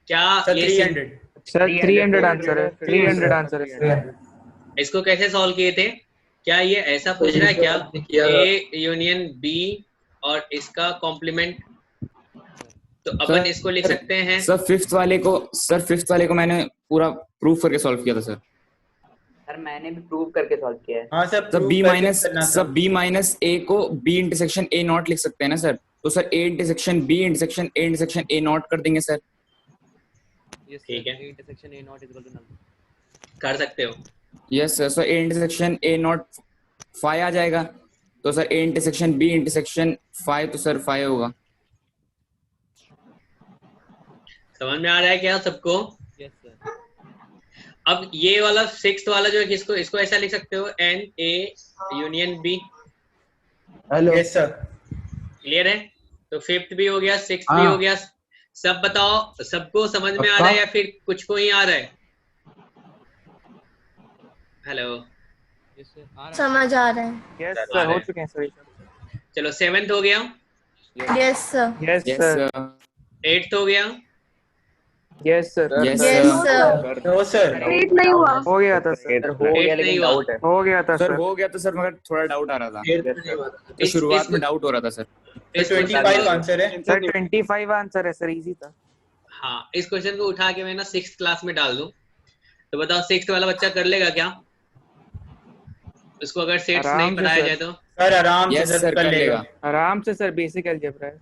क्या? सर ये 300। सर 300 आंसर है। 300 आंसर है। इसको कैसे सॉल्व किए थे? क्या ये ऐसा पूछ रहा है क्या? ए यूनियन बी और इसका कॉम्प्लीमेंट, तो अपन इसको लिख सकते हैं। सर फिफ्थ वाले को मैंने पूरा प्रूफ करके सॉल्व किया था सर। सर मैंने भी प्रूव करके सॉल्व किया है। हाँ सर सर बी माइनस ए को बी इंटरसेक्शन ए नॉट लिख सकते हैं ना सर? तो sir A intersection B intersection A intersection A not कर देंगे सर। ठीक है, कर सकते हो। Yes sir. So A intersection A not 5 आ जाएगा, तो sir A intersection B intersection 5 तो सर 5 होगा। समझ में आ रहा है क्या सबको? अब ये वाला सिक्स्थ वाला जो है किसको, इसको ऐसा लिख सकते हो N A union B. Hello. Yes sir. Clear है? तो फिफ्थ भी हो गया, सिक्स्थ भी हो गया। सब बताओ, सबको समझ में आ रहा है या फिर कुछ को ही आ रहा है? हेलो, समझ आ रहा है। यस सर हो चुके हैं सर। चलो सेवेंथ हो गया, yes sir. Yes sir. Eighth हो गया, yes sir. Yes yes sir. Sir. No sir. 8 नहीं हुआ। हो गया था सर। हो गया नहीं लेकिन हुआ। डाउट है। हो गया था सर सर। हो गया तो सर मगर थोड़ा डाउट आ रहा था। तो इस- शुरुआत इस- में डाउट हो रहा था सर। इस 25 आंसर है। सर 25 आंसर है सर। इजी था। हाँ, इस क्वेश्चन को उठा के मैं ना सिक्स्थ क्लास में डाल दूं, तो बताओ सिक्स्थ वाला बच्चा कर लेगा क्या? उसको अगर सेट्स आराम नहीं से पढ़ाया सर। जाए तो? सर आराम से यस सर सर कर कर लेगा। लेगा। आराम से सर। बेसिक अलजेब्रा है।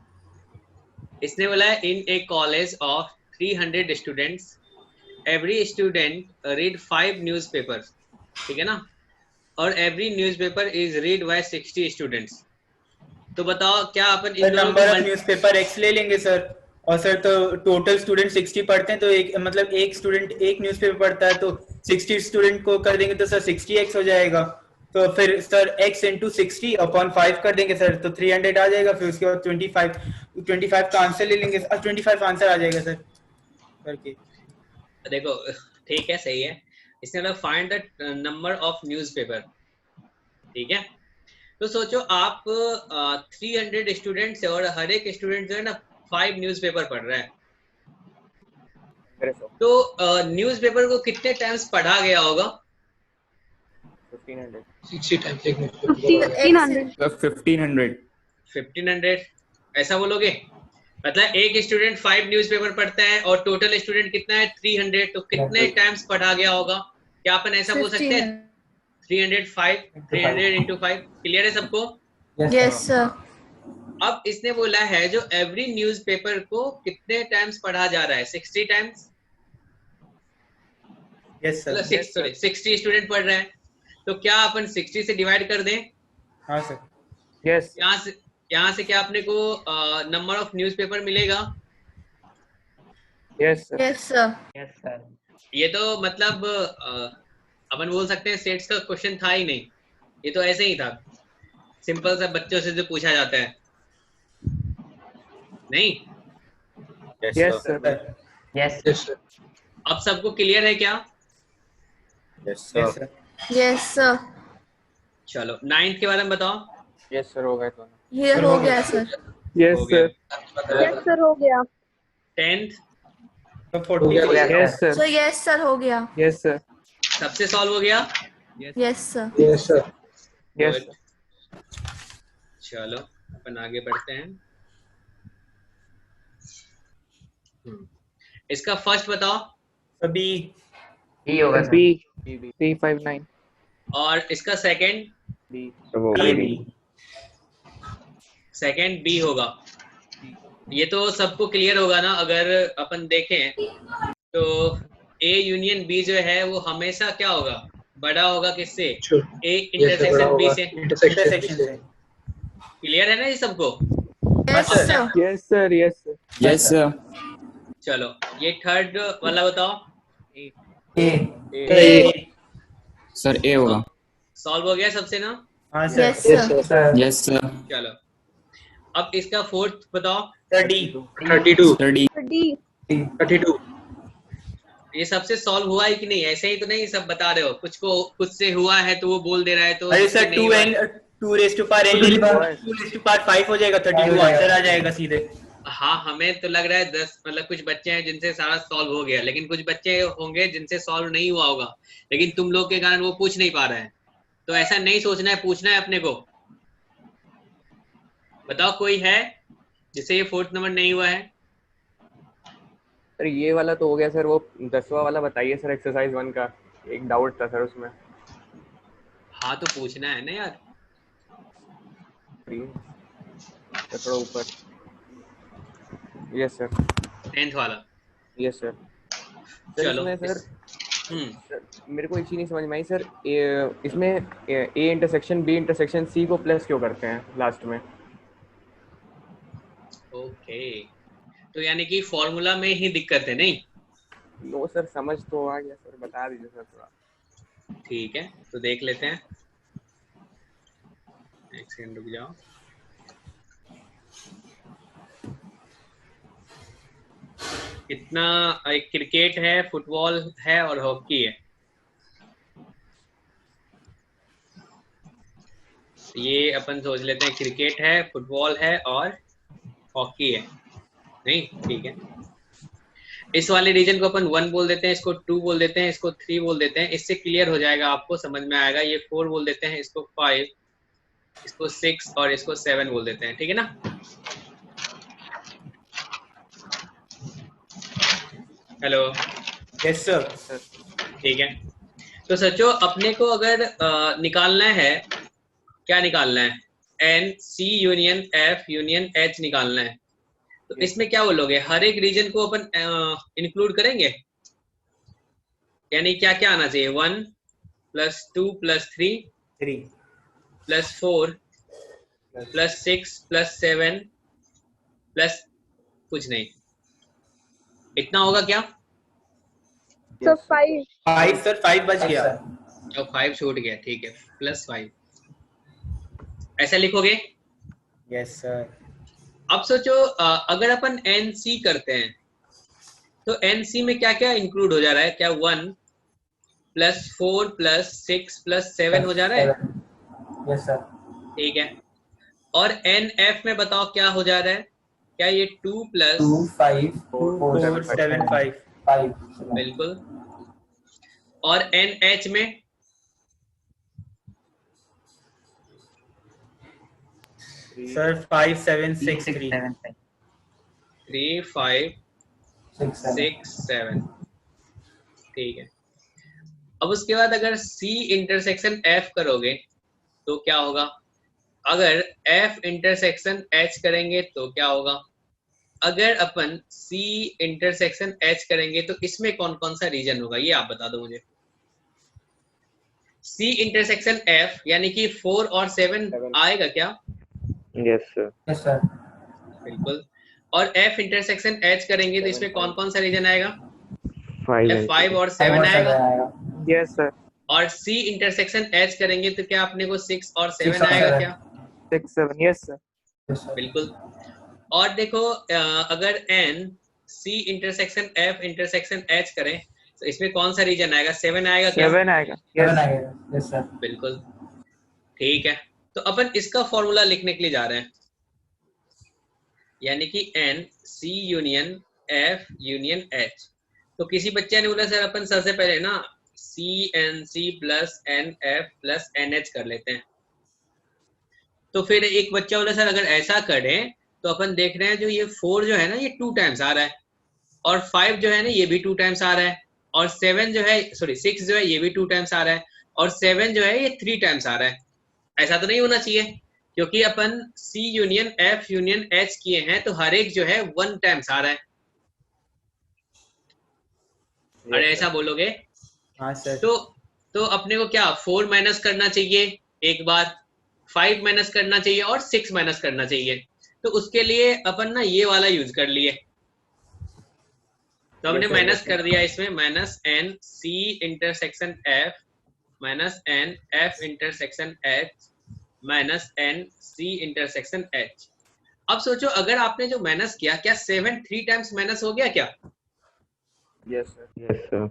इसने बोला है in a college of 300 students every student read 5 newspapers, ठीक है ना? और every newspaper is read by 60 students. तो बताओ क्या अपन इन सर दोनों नंबर ऑफ को न्यूज़पेपर एक्स ले लेंगे सर। और सर तो टोटल स्टूडेंट 60 पढ़ते हैं, तो एक मतलब एक स्टूडेंट एक न्यूज़पेपर पढ़ता है, तो 60 स्टूडेंट को कर देंगे तो सर 60x हो जाएगा। तो फिर सर x into 60 upon 5 कर देंगे सर, तो 300 आ जाएगा। फिर उसके बाद 25 का आंसर ले लेंगे। 25 आंसर आ जाएगा सर करके। देखो ठीक है, सही है। इसने बोला find the number of newspaper, ठीक है? तो सोचो आप 300 स्टूडेंट्स है और हर एक स्टूडेंट जो है ना 5 न्यूज़पेपर पढ़ रहा है, तो न्यूज़पेपर को कितने टाइम्स पढ़ा गया होगा? 1500। 60 टाइम्स एक न्यूज़पेपर। 1500। सर 1500। 1500 ऐसा बोलोगे? मतलब एक स्टूडेंट 5 न्यूज़पेपर पढ़ता है और टोटल स्टूडेंट कितना है 300, तो कितने टाइम्स पढ़ा गया होगा? क्या अपन ऐसा बोल सकते हैं? 300 into 5। क्लियर है सबको? Yes sir. अब इसने बोला है जो एवरी न्यूज़पेपर को कितने टाइम्स पढ़ा जा रहा है, 60 टाइम्स। Yes sir. मतलब 60 स्टूडेंट पढ़ रहे हैं, तो क्या अपन 60 से डिवाइड कर दें? हाँ सर। यस यहाँ से क्या अपने को नंबर ऑफ न्यूज़पेपर मिलेगा? Yes sir yes sir yes sir. ये तो मतलब अपन बोल सकते हैं सेट्स का क्वेश्चन था ही नहीं, ये तो ऐसे ही था, सिंपल सा बच्चों से जो पूछा जाता है, नहीं? Yes sir yes yes sir. अब सबको क्लियर है क्या? Yes yes sir. Sir. Yes sir चलो 9th के बारे में बताओ। यस सर हो गए दोनों। ये हो गया सर। यस हो गया। सर यस सर हो गया। 10th तो हो 40 गया हो गया yes sir sir yes sir हो गया। यस सर सबसे सॉल्व हो गया। Yes sir yes sir. Yes Good. चलो अपन आगे बढ़ते हैं। इसका फर्स्ट बताओ सभी ई होगा सर। बी 359 और इसका सेकंड बी होगा। ये तो सबको क्लियर होगा ना, अगर अपन देखें तो ए यूनियन बी जो है वो हमेशा क्या होगा, बड़ा होगा किससे? ए इंटरसेक्शन बी से। इंटरसेक्शन से। क्लियर है ना ये सबको? Yes sir yes sir yes sir yes sir चलो ये थर्ड वाला बताओ। ए। सर ए होगा। सॉल्व हो गया सबसे ना? हाँ sir. Yes sir yes sir चलो अब इसका फोर्थ बताओ। 32 32 डी डी 32 ये सबसे सॉल्व हुआ है कि नहीं? ऐसे ही तो नहीं सब बता रहे हो, कुछ को कुछ से हुआ है तो वो बोल दे रहा है, तो अरे उससे सर नहीं हुआ है। 2 raised to power n 2 raised to power 5 हो जाएगा, 32 आंसर आ जाएगा सीधे। हाँ हमें तो लग रहा है 10, मतलब कुछ बच्चे हैं जिनसे सारा सॉल्व हो गया, लेकिन कुछ बच्चे होंगे जिनसे सॉल्व नहीं हुआ होगा, लेकिन तुम लोग के कारण वो पूछ नहीं पा रहे हैं। तो ऐसा नहीं सोचना है, पूछना है अपने को। बताओ कोई है जिसे ये फोर्थ नंबर नहीं हुआ है? सर ये वाला तो हो गया सर, वो 10वां वाला बताइए सर, एक्सरसाइज 1 का एक डाउट था सर उसमें। हाँ तो पूछना है ना यार। सर थोड़ा ऊपर। यस सर 10th वाला। Yes sir. सर चलो इसमें सर सर मेरे को एक चीज नहीं समझ में आई सर, इसमें A intersection B intersection C को प्लस क्यों करते हैं लास्ट में? ओके, तो यानी कि फॉर्मूला में ही दिक्कत है, नहीं? नो सर समझ तो आ गया सर, बता दीजिए सर थोड़ा। ठीक है तो देख लेते हैं, एक सेकंड रुक जाओ। कितना क्रिकेट है, फुटबॉल है और हॉकी है। ये अपन सोच लेते हैं क्रिकेट है, फुटबॉल है और हॉकी है, नहीं? ठीक है, इस वाले रीजन को अपन 1 बोल देते हैं, इसको 2 बोल देते हैं, इसको 3 बोल देते हैं। इससे क्लियर हो जाएगा, आपको समझ में आएगा। ये 4 बोल देते हैं, इसको 5, इसको 6 और इसको 7 बोल देते हैं। ठीक है ना? हेलो। Yes sir. ठीक है, तो सचो अपने को अगर निकालना है, क्या निकालना है? N C union F union H निकालना है। तो इसमें क्या बोलोगे? हर एक रीजन को अपन इंक्लूड करेंगे, यानी क्या क्या आना चाहिए? 1 + 2 + 3 + 4 + 6 + 7 प्लस कुछ नहीं, इतना होगा क्या? सर 5 5 सर 5 बच गया। और 5 छूट गया, ठीक है, +5 ऐसा लिखोगे? Yes sir. अब सोचो अगर अपन NC करते हैं तो NC में क्या क्या इंक्लूड हो जा रहा है? क्या 1 + 4 + 6 + 7 हो जा रहा है? Yes sir. ठीक है, और NF में बताओ क्या हो जा रहा है? क्या ये 2 + 2 5 4 7 5 बिल्कुल। और NH में सर 5 7 6 3 3 5 6 7 ठीक है। अब उसके बाद अगर C इंटरसेक्शन F करोगे तो क्या होगा? अगर F इंटरसेक्शन H करेंगे तो क्या होगा? अगर अपन C इंटरसेक्शन H करेंगे तो इसमें कौन कौन सा रीजन होगा, ये आप बता दो मुझे। C इंटरसेक्शन F यानी कि 4 और 7 आएगा क्या? Yes sir. Yes sir. बिल्कुल। और F इंटरसेक्शन H करेंगे तो इसमें कौन कौन सा रीजन आएगा? 5 और 7 आएगा। Yes, sir. और C इंटरसेक्शन H करेंगे तो क्या अपने को 6 और 7 आएगा क्या? 6, 7. Yes, sir. बिल्कुल। और देखो अगर N C intersection F intersection H करें तो इसमें कौन सा रीजन आएगा? 7 आएगा क्या? 7 आएगा. Yes. Yes sir. बिल्कुल ठीक है। तो अपन इसका फॉर्मूला लिखने के लिए जा रहे हैं, यानी कि N C union F union H। तो किसी बच्चे ने बोला सर अपन सबसे पहले ना CNC plus NF plus NH कर लेते हैं। तो फिर एक बच्चा बोला सर अगर ऐसा करें तो अपन देख रहे हैं जो ये 4 जो है ना ये 2 टाइम्स आ रहा है, और 5 जो है ना ये भी 2 टाइम्स आ रहा है, और 7 जो है 6 जो है ये भी 2 टाइम्स आ रहा है, और 7 जो है ये 3 टाइम्स आ रहा है। ऐसा तो नहीं होना चाहिए, क्योंकि अपन C union F union H किए हैं तो हर एक जो है 1 टाइम्स आ रहा है। अरे ऐसा बोलोगे हाँ सर। तो अपने को क्या 4 माइनस करना चाहिए एक बार, 5 माइनस करना चाहिए और 6 माइनस करना चाहिए। तो उसके लिए अपन ना ये वाला यूज कर लिए, तो हमने माइनस कर दिया इसमें minus N C intersection F minus N F intersection H minus N C intersection H। अब सोचो अगर आपने जो माइनस किया, क्या 7 3 टाइम्स माइनस हो गया क्या? Yes sir. Yes sir.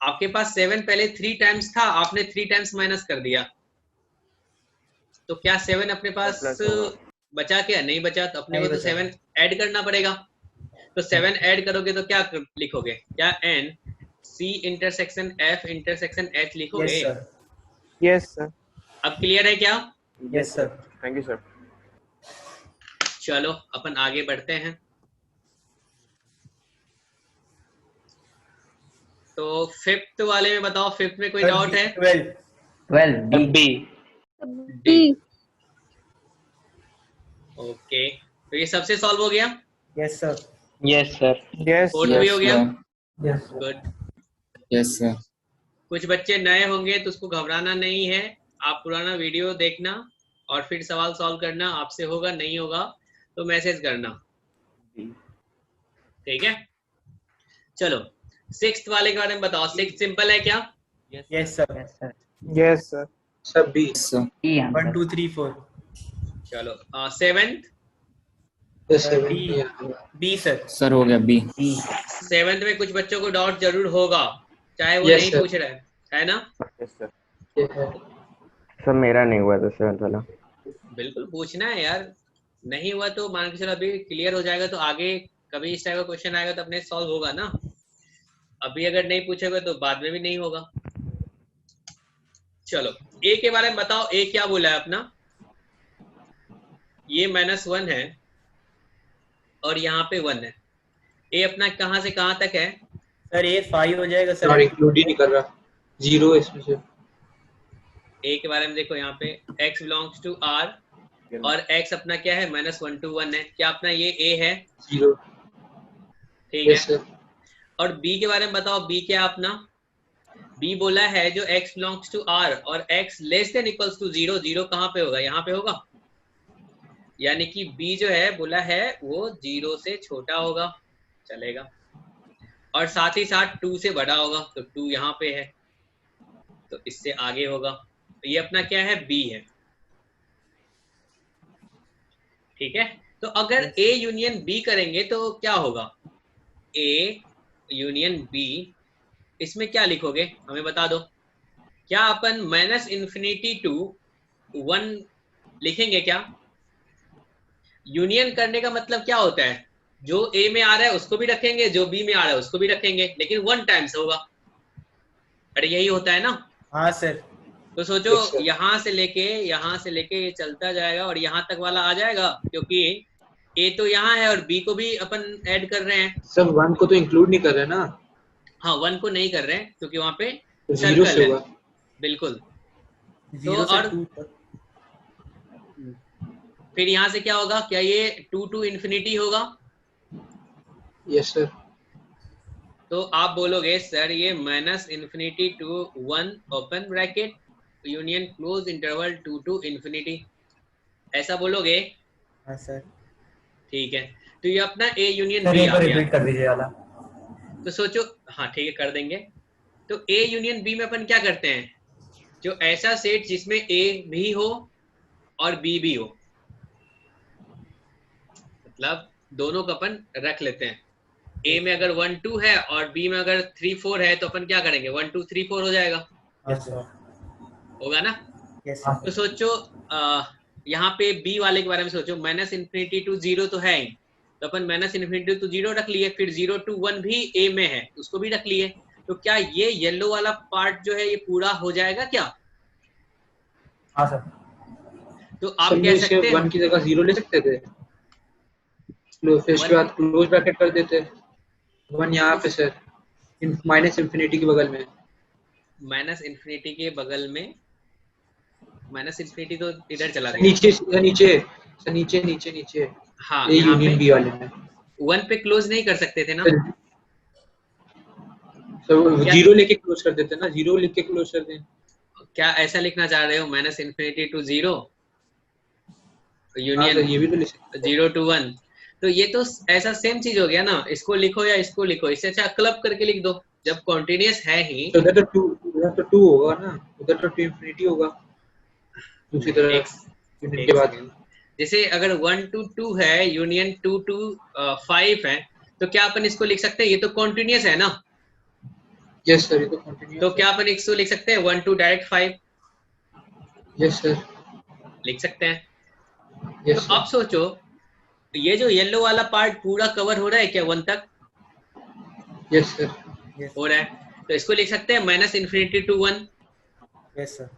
आपके पास 7 पहले 3 टाइम्स था, आपने 3 टाइम्स माइनस कर दिया, तो क्या 7 अपने पास बचा क्या? नहीं बचा। तो अपने को तो 7 ऐड करना पड़ेगा। तो 7 ऐड करोगे तो क्या लिखोगे? क्या N C intersection F intersection H लिखोगे? Yes, sir. अब क्लियर है क्या? Yes sir. Thank you sir. चलो अपन आगे बढ़ते हैं। तो 5th वाले में बताओ, 5th में कोई डाउट है? 12 B। B. ओके, तो ये सबसे सॉल्व हो गया। Yes sir. Yes sir. Yes. 4th भी हो गया। Yes good. Yes sir. कुछ बच्चे नए होंगे तो उसको घबराना नहीं है, आप पुराना वीडियो देखना और फिर सवाल सॉल्व करना। आपसे होगा नहीं होगा तो मैसेज करना, ठीक है? चलो 6th वाले के बारे में बताओ। 6 सिंपल है क्या? Yes sir. Yes, sir. सब बी। E 1 2 3 4। चलो 7th। B sir. सर हो गया B। 7th में कुछ बच्चों को डाउट जरूर होगा, चाहे वो Yes, नहीं sir. पूछ रहे, है ना? Yes sir. सर मेरा नहीं हुआ था सर वाला। बिल्कुल पूछना है यार, नहीं हुआ तो मान के चलो अभी क्लियर हो जाएगा, तो आगे कभी इस टाइप का क्वेश्चन आएगा तो अपने सॉल्व होगा ना। अभी अगर नहीं पूछेगा तो बाद में भी नहीं होगा। चलो A के बारे में बताओ। A क्या बोला है अपना? ये -1 है और यहाँ पे 1 है। A अपना कहाँ से कहाँ तक है? सर ये 5 हो जाएगा सर। और इंक्लूड ही नहीं कर रहा, 0 इसमें से। A के बारे में देखो यहाँ पे x बिलोंग्स टू R और x अपना क्या है? -1 to 1 है। क्या अपना ये A है? 0। ठीक यस है। सर। और B के बारे में बताओ। B क्या अपना? B बोला है जो x बिलोंग्स टू R और x less than equals to 0, 0 कहाँ पे होगा? यहाँ पे होगा। यानी कि B जो है बोला है वो 0 से छोटा होगा, चलेगा, और साथ ही साथ 2 से बड़ा होगा, तो 2 यहाँ पे है तो इससे आगे होगा। तो ये अपना क्या है? B है, ठीक है। तो अगर A यूनियन B करेंगे तो क्या होगा? A यूनियन B, इसमें क्या लिखोगे हमें बता दो। क्या अपन -∞ to 1 लिखेंगे क्या? यूनियन करने का मतलब क्या होता है? जो A में आ रहा है उसको भी रखेंगे, जो B में आ रहा है उसको भी रखेंगे, लेकिन 1 टाइम्स होगा। अरे यही होता है ना। हाँ सर। तो सोचो यहाँ से लेके ये चलता जाएगा और यहाँ तक वाला आ जाएगा, क्योंकि A तो यहाँ है और B को भी अपन ऐड कर रहे हैं। सब 1 को तो इंक्लूड नहीं कर रहे ना। हाँ 1 को नहीं कर रहे हैं क्योंकि वहां पे 0 से सर्कल है। होगा। बिल्कुल। 0 से और 2 तक। फिर यहाँ से क्या होगा, क्या ये 2 to infinity होगा? Yes sir. तो आप बोलोगे सर ये minus infinity to 1 open bracket union close interval 2 to infinity, ऐसा बोलोगे? हाँ सर। ठीक है, तो ये अपना ए यूनियन बी आ गया। रिपीट कर दीजिए वाला। तो सोचो, हाँ ठीक है कर देंगे। तो ए यूनियन बी में अपन क्या करते हैं, जो ऐसा सेट जिसमें ए भी हो और बी भी हो, मतलब दोनों को अपन रख लेते हैं। ए में अगर 1 2 है और बी में अगर 3 4 है तो अपन क्या करेंगे, 1 2 3 4 हो जाएगा, होगा ना? तो सोचो यहाँ पे बी वाले के बारे में सोचो, माइनस इन्फिनिटी टू 0 तो है ही, तो अपन माइनस इन्फिनिटी टू 0 रख लिए, फिर 0 to 1 भी ए में है उसको भी रख लिए। तो क्या ये येलो वाला पार्ट जो है ये पूरा हो जाएगा क्या? हाँ सर। तो आप कह सकते हैं 1 की जगह 0 ले सकते थे, फिर उसके बाद क्लोज ब्रैकेट कर देते 1 यहाँ पे सर, माइनस इन्फिनिटी के बगल में। माइनस इन्फिनिटी के बगल में, माइनस इन्फिनिटी तो इधर चला गया, नीचे नीचे नीचे नीचे नीचे। हाँ ए यहाँ यूनियन बी वाले में 1 पे क्लोज नहीं कर सकते थे ना? सर 0 लेके क्लोज कर देते ना, 0 लिख के क्लोज कर दें। क्या ऐसा लिखना चाह रहे हो, माइनस इन्फिनिटी टू 0 यूनियन ये भी तो लिख सकते 0 to 1? तो ये तो ऐसा सेम चीज हो गया ना, इसको लिखो या इसको लिखो, इससे अच्छा क्लब करके लिख दो जब कॉन्टिन्यूअस है ही। तो उधर तो 2 होगा ना, उधर तो 2 इंफिनिटी होगा दूसरी तरफ यूनियन के बाद। जैसे अगर 1 to 2 है यूनियन 2 to 5 है, तो क्या अपन इसको लिख सकते हैं, ये तो कॉन्टिन्यूअस है ना? यस सर, ये तो कंटिन्यूअस। तो क्या अपन इसको लिख सकते हैं 1 to डायरेक्ट 5? यस सर, लिख सकते हैं। यस तो अब सोचो ये जो येलो वाला पार्ट पूरा कवर हो रहा है क्या 1 तक? यस सर, हो रहा है, तो इसको लिख सकते हैं minus infinity to 1। Yes sir.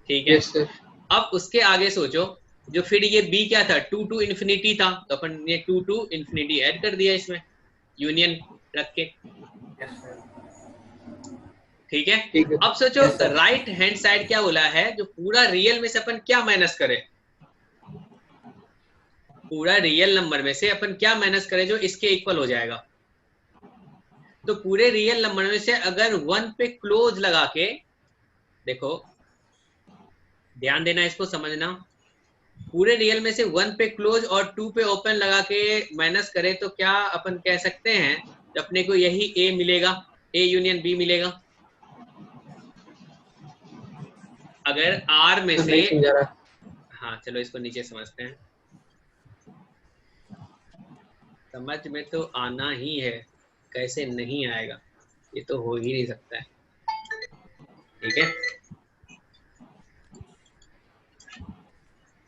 ठीक है, यस सर। अब उसके आगे सोचो, जो फिर ये बी क्या था, 2 to infinity था, तो अपन ये 2 to infinity ऐड कर दिया इसमें यूनियन रख के। ठीक है, अब सोचो राइट हैंड साइड क्या बोला है, जो पूरा रियल में से अपन क्या माइनस करें, पूरा रियल नंबर में से अपन क्या माइनस करें जो इसके इक्वल हो जाएगा। तो पूरे रियल नंबर में से अगर 1 पे क्लोज लगा के, देखो ध्यान देना, इसको समझना, पूरे रियल में से 1 पे क्लोज और 2 पे ओपन लगा के माइनस करें तो क्या अपन कह सकते हैं अपने को यही ए मिलेगा, ए यूनियन बी मिलेगा। अगर आर में से, हाँ चलो इसको नीचे समझते हैं, समझ में तो आना ही है, कैसे नहीं आएगा, ये तो हो ही नहीं सकता है। ठीक है,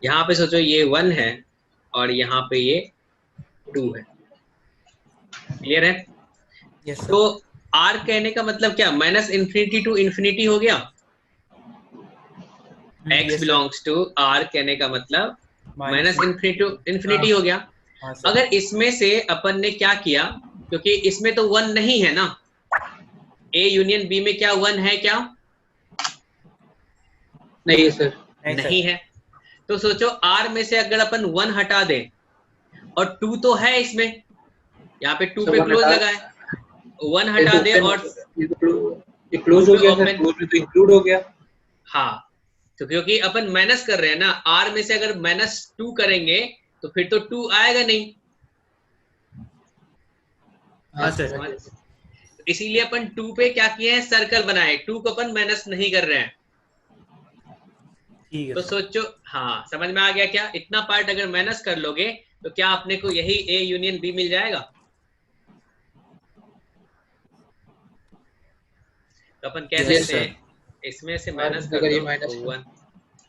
यहाँ पे सोचो ये 1 है और यहाँ पे ये 2 है, क्लियर है? yes, तो R कहने का मतलब क्या, माइनस इन्फिनिटी टू इन्फिनिटी हो गया। X बिलोंग्स टू R कहने का मतलब माइनस इन्फिनिटी टू इन्फिनिटी हो गया। अगर इसमें से अपन ने क्या किया, क्योंकि इसमें तो 1 नहीं है ना, A यूनियन B में क्या 1 है क्या? नहीं है सर, नहीं है। तो सोचो R में से अगर अपन 1 हटा दें और 2 तो है इसमें, यहाँ पे 2 पे क्लोज लगा है, 1 हटा दे और ये क्लोज हो गया सर, क्लोज में तो इंक्लूड हो गया। हाँ, तो क्योंकि अपन माइनस कर रहे हैं ना, R में से अगर -2 करेंगे तो फिर तो 2 आएगा नहीं। हाँ सर। इसीलिए अपन 2 पे क्या किए हैं, सर्कल बनाए, 2 को अपन माइनस नहीं कर रहे हैं। तो सोचो, हाँ समझ में आ गया क्या, इतना पार्ट अगर माइनस कर लोगे तो क्या अपने को यही ए यूनियन बी मिल जाएगा। तो अपन कह सकते हैं इसमें से माइनस कर दो 1।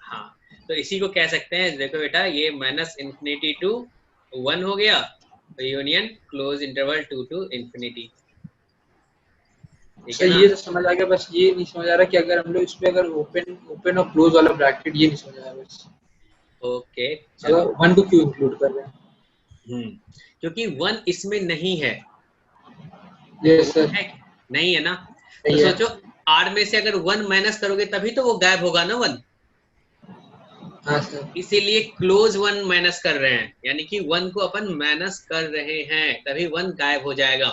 हाँ, तो इसी को कह सकते हैं, देखो बेटा ये माइनस इन्फिनिटी टू 1 हो गया, तो union close interval 2 to infinity। Sir ये तो समझ आ गया, बस ये नहीं समझ आ रहा कि अगर हम लोग इसमें अगर ओपन और क्लोज वाला ब्रैकेट, ये नहीं समझ आ रहा बस। ओके, चलो 1 को क्यों इंक्लूड कर रहे हैं? क्योंकि 1 इसमें नहीं है। यस सर, नहीं है ना, तो सोचो R में से अगर 1 माइनस करोगे तभी तो वो गायब होगा ना 1। हाँ सर। इसीलिए क्लोज वन माइनस कर रहे हैं, यानी कि वन को अपन माइनस कर रहे हैं, तभी वन गायब हो जाएगा।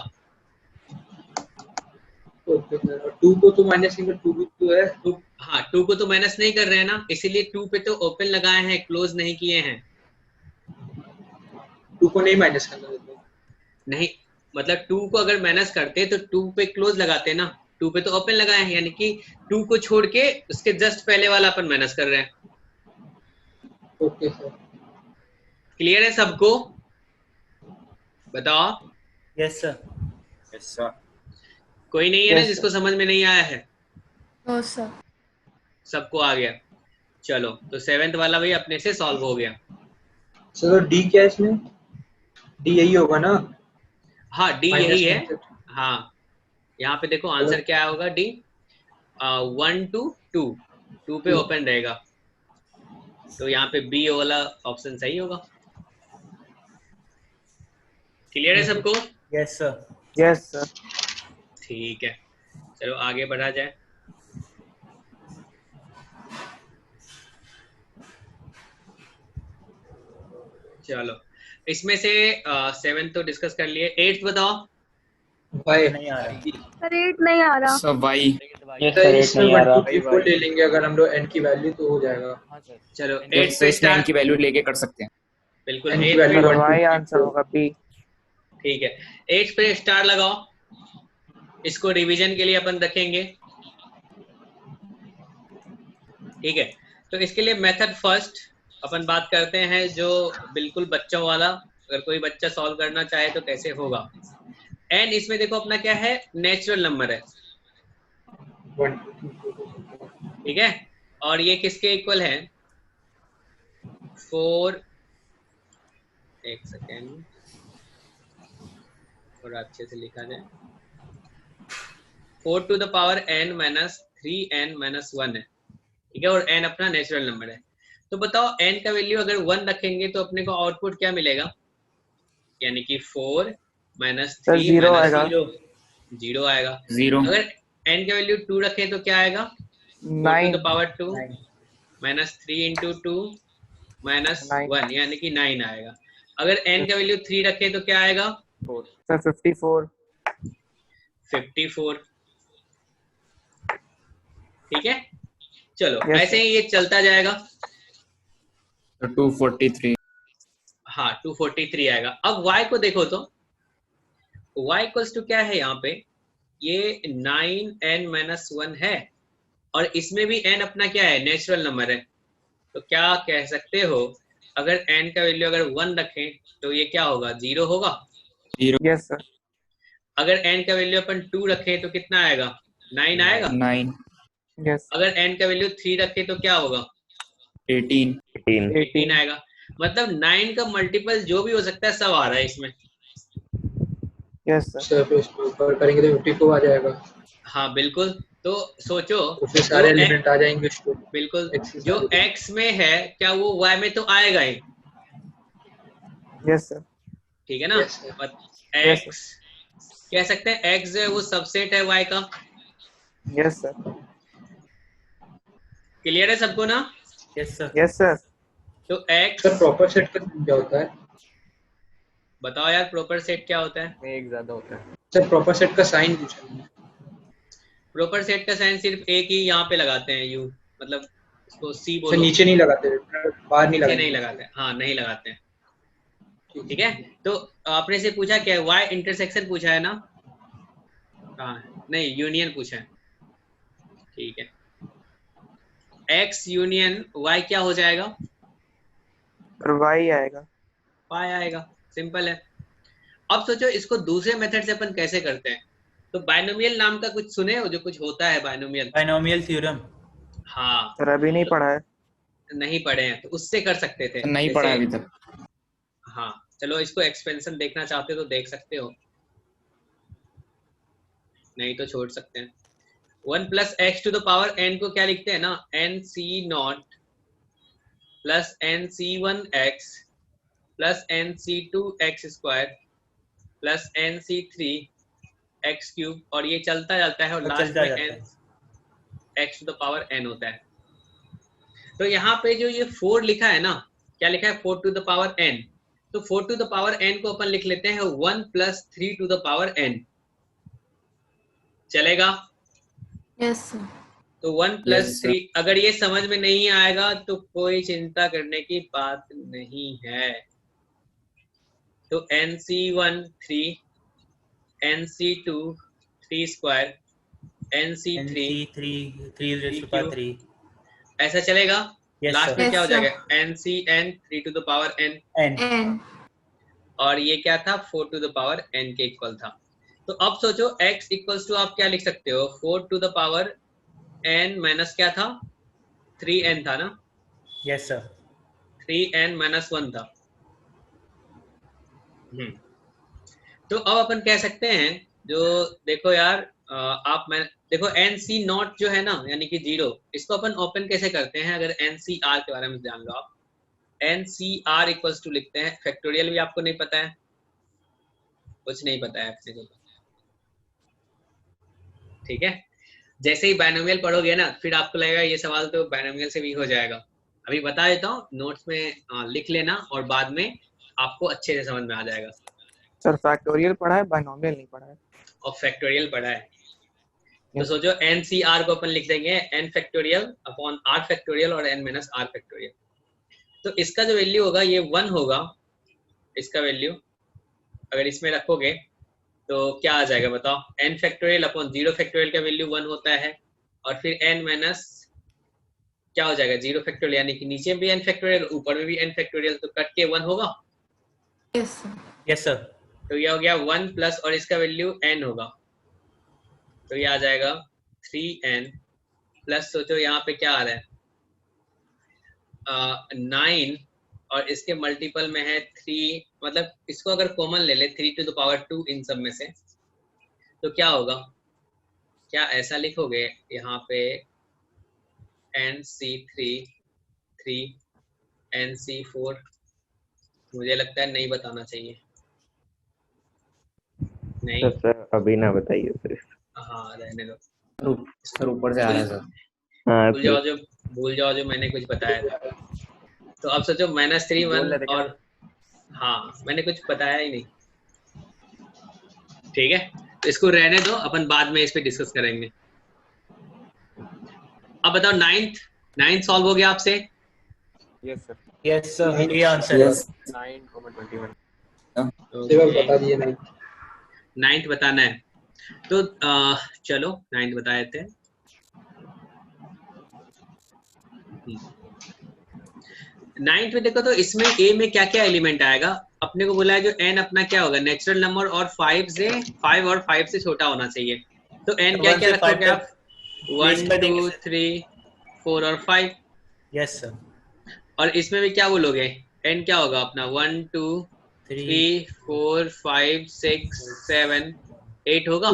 Okay sir. और 2 को तो माइनस नहीं, 2 भी तो है। हाँ 2 को तो माइनस नहीं कर रहे हैं ना, इसीलिए 2 पे तो ओपन लगाए हैं, क्लोज नहीं किए हैं। 2 को नहीं माइनस करना देते। नहीं मतलब 2 को अगर माइनस करते तो 2 पे क्लोज लगाते ना, 2 पे तो ओपन लगाए हैं, यानी कि 2 को छोड़ के उसके जस्ट पहले वाला अपन माइनस कर रहे हैं। Okay sir. क्लियर है सबको? बताओ। Yes sir. Yes sir. कोई नहीं है ना Yes, जिसको समझ में नहीं आया है? No sir. सबको आ गया? चलो तो 7th वाला भी अपने से सॉल्व हो गया। सर डी क्या है इसमें? डी यही होगा ना? हाँ डी Minus यही है। method। हाँ यहाँ पे देखो आंसर क्या होगा, डी 1 to 2, 2 पे ओपन रहेगा, तो यहाँ पे बी वाला ऑप्शन सही होगा। क्लियर है सबको? Yes sir. Yes, sir. ठीक है, चलो आगे बढ़ा जाए। चलो इसमें से 7th तो डिस्कस कर लिए, 8th बताओ। भाई नहीं आ रहा। सर 8 नहीं आ रहा। सब वाई। सर इसमें 1 2 3 4 ले लेंगे अगर हम लोग n की वैल्यू तो हो जाएगा। चलो 8 8 पे से n स्टार्ट, की वैल्यू लेके कर सकते हैं। बिल्कुल n की 8 वैल्यू पे, 1 2 Y 3 आंसर 4। होगा B. ठीक है 8 पे स्टार लगाओ, इसको रिवीजन के लिए अपन रखेंगे। ठीक है, तो इसके लिए मेथड फर्स्ट अपन बात करते हैं, जो बिल्कुल बच्चों वाला, अगर कोई बच्चा सॉल्व करना चाहे तो कैसे होगा। एन इसमें देखो अपना क्या है, नेचुरल नंबर है, 1 2 3 4। ठीक है, और ये किसके इक्वल है, 4, एक सेकेंड थोड़ा अच्छे से लिखा जाए, 4 to the power n minus 3n minus 1 है, ठीक है, और n अपना नेचुरल नंबर है। तो बताओ n का वैल्यू अगर 1 रखेंगे तो अपने को आउटपुट क्या मिलेगा, यानी कि 4 minus 3 0 minus आएगा। 0 आएगा। 0। अगर n का वैल्यू 2 रखें तो क्या आएगा, 4 to 9. the power 2 minus 3 into 2 minus 1 यानी कि 9 आएगा। अगर n का वैल्यू 3 रखें तो क्या आएगा, Sir 54. 54। ठीक है, चलो Yes, ऐसे ही ये चलता जाएगा। तो 243। हाँ 243 आएगा। अब y को देखो तो y इक्वल्स टू क्या है, यहाँ पे ये 9n minus 1 है, और इसमें भी n अपना क्या है, नेचुरल नंबर है। तो क्या कह सकते हो, अगर n का वैल्यू अगर 1 रखें तो ये क्या होगा, 0 होगा। Yes, sir. अगर n का वैल्यू अपन 2 रखें तो कितना आएगा, 9 आएगा। 9। Yes. अगर n का वैल्यू 3 रखें तो क्या होगा, 18। 18 आएगा। मतलब 9 का मल्टीपल जो भी हो सकता है सब आ रहा है इसमें। Yes, sir. सर फिर इसको ऊपर करेंगे तो 54 आ जाएगा। हाँ बिल्कुल, तो सोचो तो फिर सारे एलिमेंट आ जाएंगे इसको। बिल्कुल X जो x में है क्या वो y में तो आएगा ही, Yes, sir. ठीक है ना। Yes, sir. x कह सकते हैं x जो है वो सबसेट है y का। Yes, sir. क्लियर है सबको ना? Yes sir. Yes, sir. तो x, सर प्रॉपर सेट का क्या होता है? बताओ यार प्रॉपर सेट क्या होता है। में एक ज्यादा होता है। सर प्रॉपर सेट का साइन पूछा मैंने। प्रॉपर सेट का साइन सिर्फ एक ही यहाँ पे लगाते हैं, u मतलब इसको c सर बोलो, नीचे नहीं लगाते, बाहर नहीं नीचे लगाते। नहीं लगाते, हाँ नहीं लगाते हैं। ठीक है, तो आपने से पूछा क्या है, y इंटरसेक्शन पूछा है ना, हाँ नहीं यूनियन पूछा है। ठीक है, x यूनियन y क्या हो जाएगा, और Y आएगा। पाई आएगा, सिंपल है। अब सोचो इसको दूसरे मेथड से अपन कैसे करते हैं। तो बायनोमियल नाम का कुछ सुने हो, जो कुछ होता है बायनोमियल। Binomial theorem. हाँ सर अभी नहीं पढ़ा है। नहीं पढ़े हैं, तो उससे कर सकते थे। नहीं जैसे- पढ़ा अभी तक। हाँ चलो इसको एक्सपेंशन देखना चाहते हो तो देख सकते हो, नहीं तो छोड़ सकते हैं। 1 plus X to the power n को क्या लिखते हैं ना, nc0 plus nc1x plus nc2x square plus nc3x cube, और ये चलता जाता है और लास्ट चलता में जाता है। n x to the power n होता है। तो यहाँ पे जो ये 4 लिखा है ना, क्या लिखा है 4 to the power n, तो 4 to the power n को अपन लिख लेते हैं 1 plus 3 to the power n, चलेगा? Yes sir. तो 1 plus Yes, sir. 3, अगर ये समझ में नहीं आएगा तो कोई चिंता करने की बात नहीं है। तो NC1 3, NC2 3 square, NC3 3 raised to power 3. ऐसा चलेगा? Yes, last sir. में क्या हो Yes, sir. जाएगा? NCn 3 to the power n, n. N और ये क्या था 4 to the power n के इक्वल था। तो अब सोचो x इक्वल्स टू आप क्या लिख सकते हो 4 to the power n minus क्या था 3n था ना, Yes, sir. 3n माइनस 1 था। तो अब अपन कह सकते हैं, जो देखो यार आप मैं देखो NC नॉट जो है ना यानी कि 0, इसको अपन ओपन कैसे करते हैं? अगर NCR के बारे में जान लो आप, NCR इक्वल्स टू लिखते हैं, फैक्टोरियल भी आपको नहीं पता है, कुछ नहीं पता है अपने को, ठीक है। जैसे ही बायनोमियल पढ़ोगे ना फिर आपको लगेगा ये सवाल तो बायनोमियल से भी हो जाएगा। अभी बता देता हूँ, नोट्स में लिख लेना और बाद में आपको अच्छे से समझ में आ जाएगा। सर फैक्टोरियल पढ़ा है, बाइनोमियल नहीं पढ़ा है। और फैक्टोरियल पढ़ा है तो सोचो NCR को अपन लिख देंगे n factorial upon r factorial और n माइनस r फैक्टोरियल। तो इसका जो वैल्यू होगा ये 1 होगा, इसका वैल्यू अगर इसमें रखोगे तो क्या आ जाएगा बताओ? n फैक्टोरियल अपॉन 0 फैक्टोरियल का वैल्यू 1 होता है, और फिर n माइनस क्या हो जाएगा 0 फैक्टोरियल, यानी कि नीचे भी n फैक्टोरियल ऊपर में भी n फैक्टोरियल, तो कट के 1 होगा। Yes sir. Yes, sir. तो ये हो गया 1 प्लस और इसका वैल्यू n होगा, तो ये आ जाएगा 3n प्लस, सोचो यहाँ पे क्या आ रहा है 9 और इसके मल्टीपल में है 3, मतलब इसको अगर कॉमन ले ले 3 to the power 2 इन सब में से, तो क्या होगा? क्या ऐसा लिखोगे यहाँ पे NC3 3 NC4? मुझे लगता है नहीं बताना चाहिए, नहीं सर अभी ना बताइए सर। हाँ रहने दो, सर ऊपर से आ रहा है सर। हाँ भूल जाओ जो मैंने कुछ बताया था। तो अब सोचो -3 1 और हाँ मैंने कुछ बताया ही नहीं, ठीक है। तो इसको रहने दो, अपन बाद में इस पे डिस्कस करेंगे। अब बताओ 9th सॉल्व हो गया आपसे? Yes sir. Yes, sir. ये आंसर है। 9,21। बता दिए नहीं। 9th बताना है तो चलो 9th बता देते हैं। 9th में देखो तो इसमें a में क्या क्या एलिमेंट आएगा? अपने को बोला है जो n अपना क्या होगा नेचुरल नंबर और 5 और 5 से छोटा होना चाहिए। तो n क्या क्या रखोगे आप? 1 2 3 4 और 5। Yes, sir. और इसमें भी क्या बोलोगे? n क्या होगा अपना? 1 2 3 4 5 6 7 8 होगा।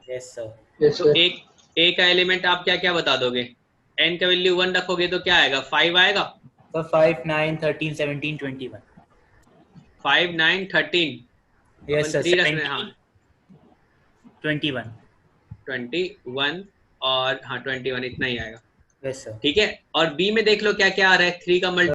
Yes, sir. तो एक का एलिमेंट आप क्या क्या बता दोगे? n का वैल्यू 1 रखोगे तो क्या आएगा? 5 आएगा। So 5 9 13 17 21. 5 9 13। Yes, sir. 3 हाँ 21. 21 और हाँ 21 इतना ही आएगा। Yes, sir. ठीक है। और b में देख लो क्या क्या आ रहा है? 3 का मल्टी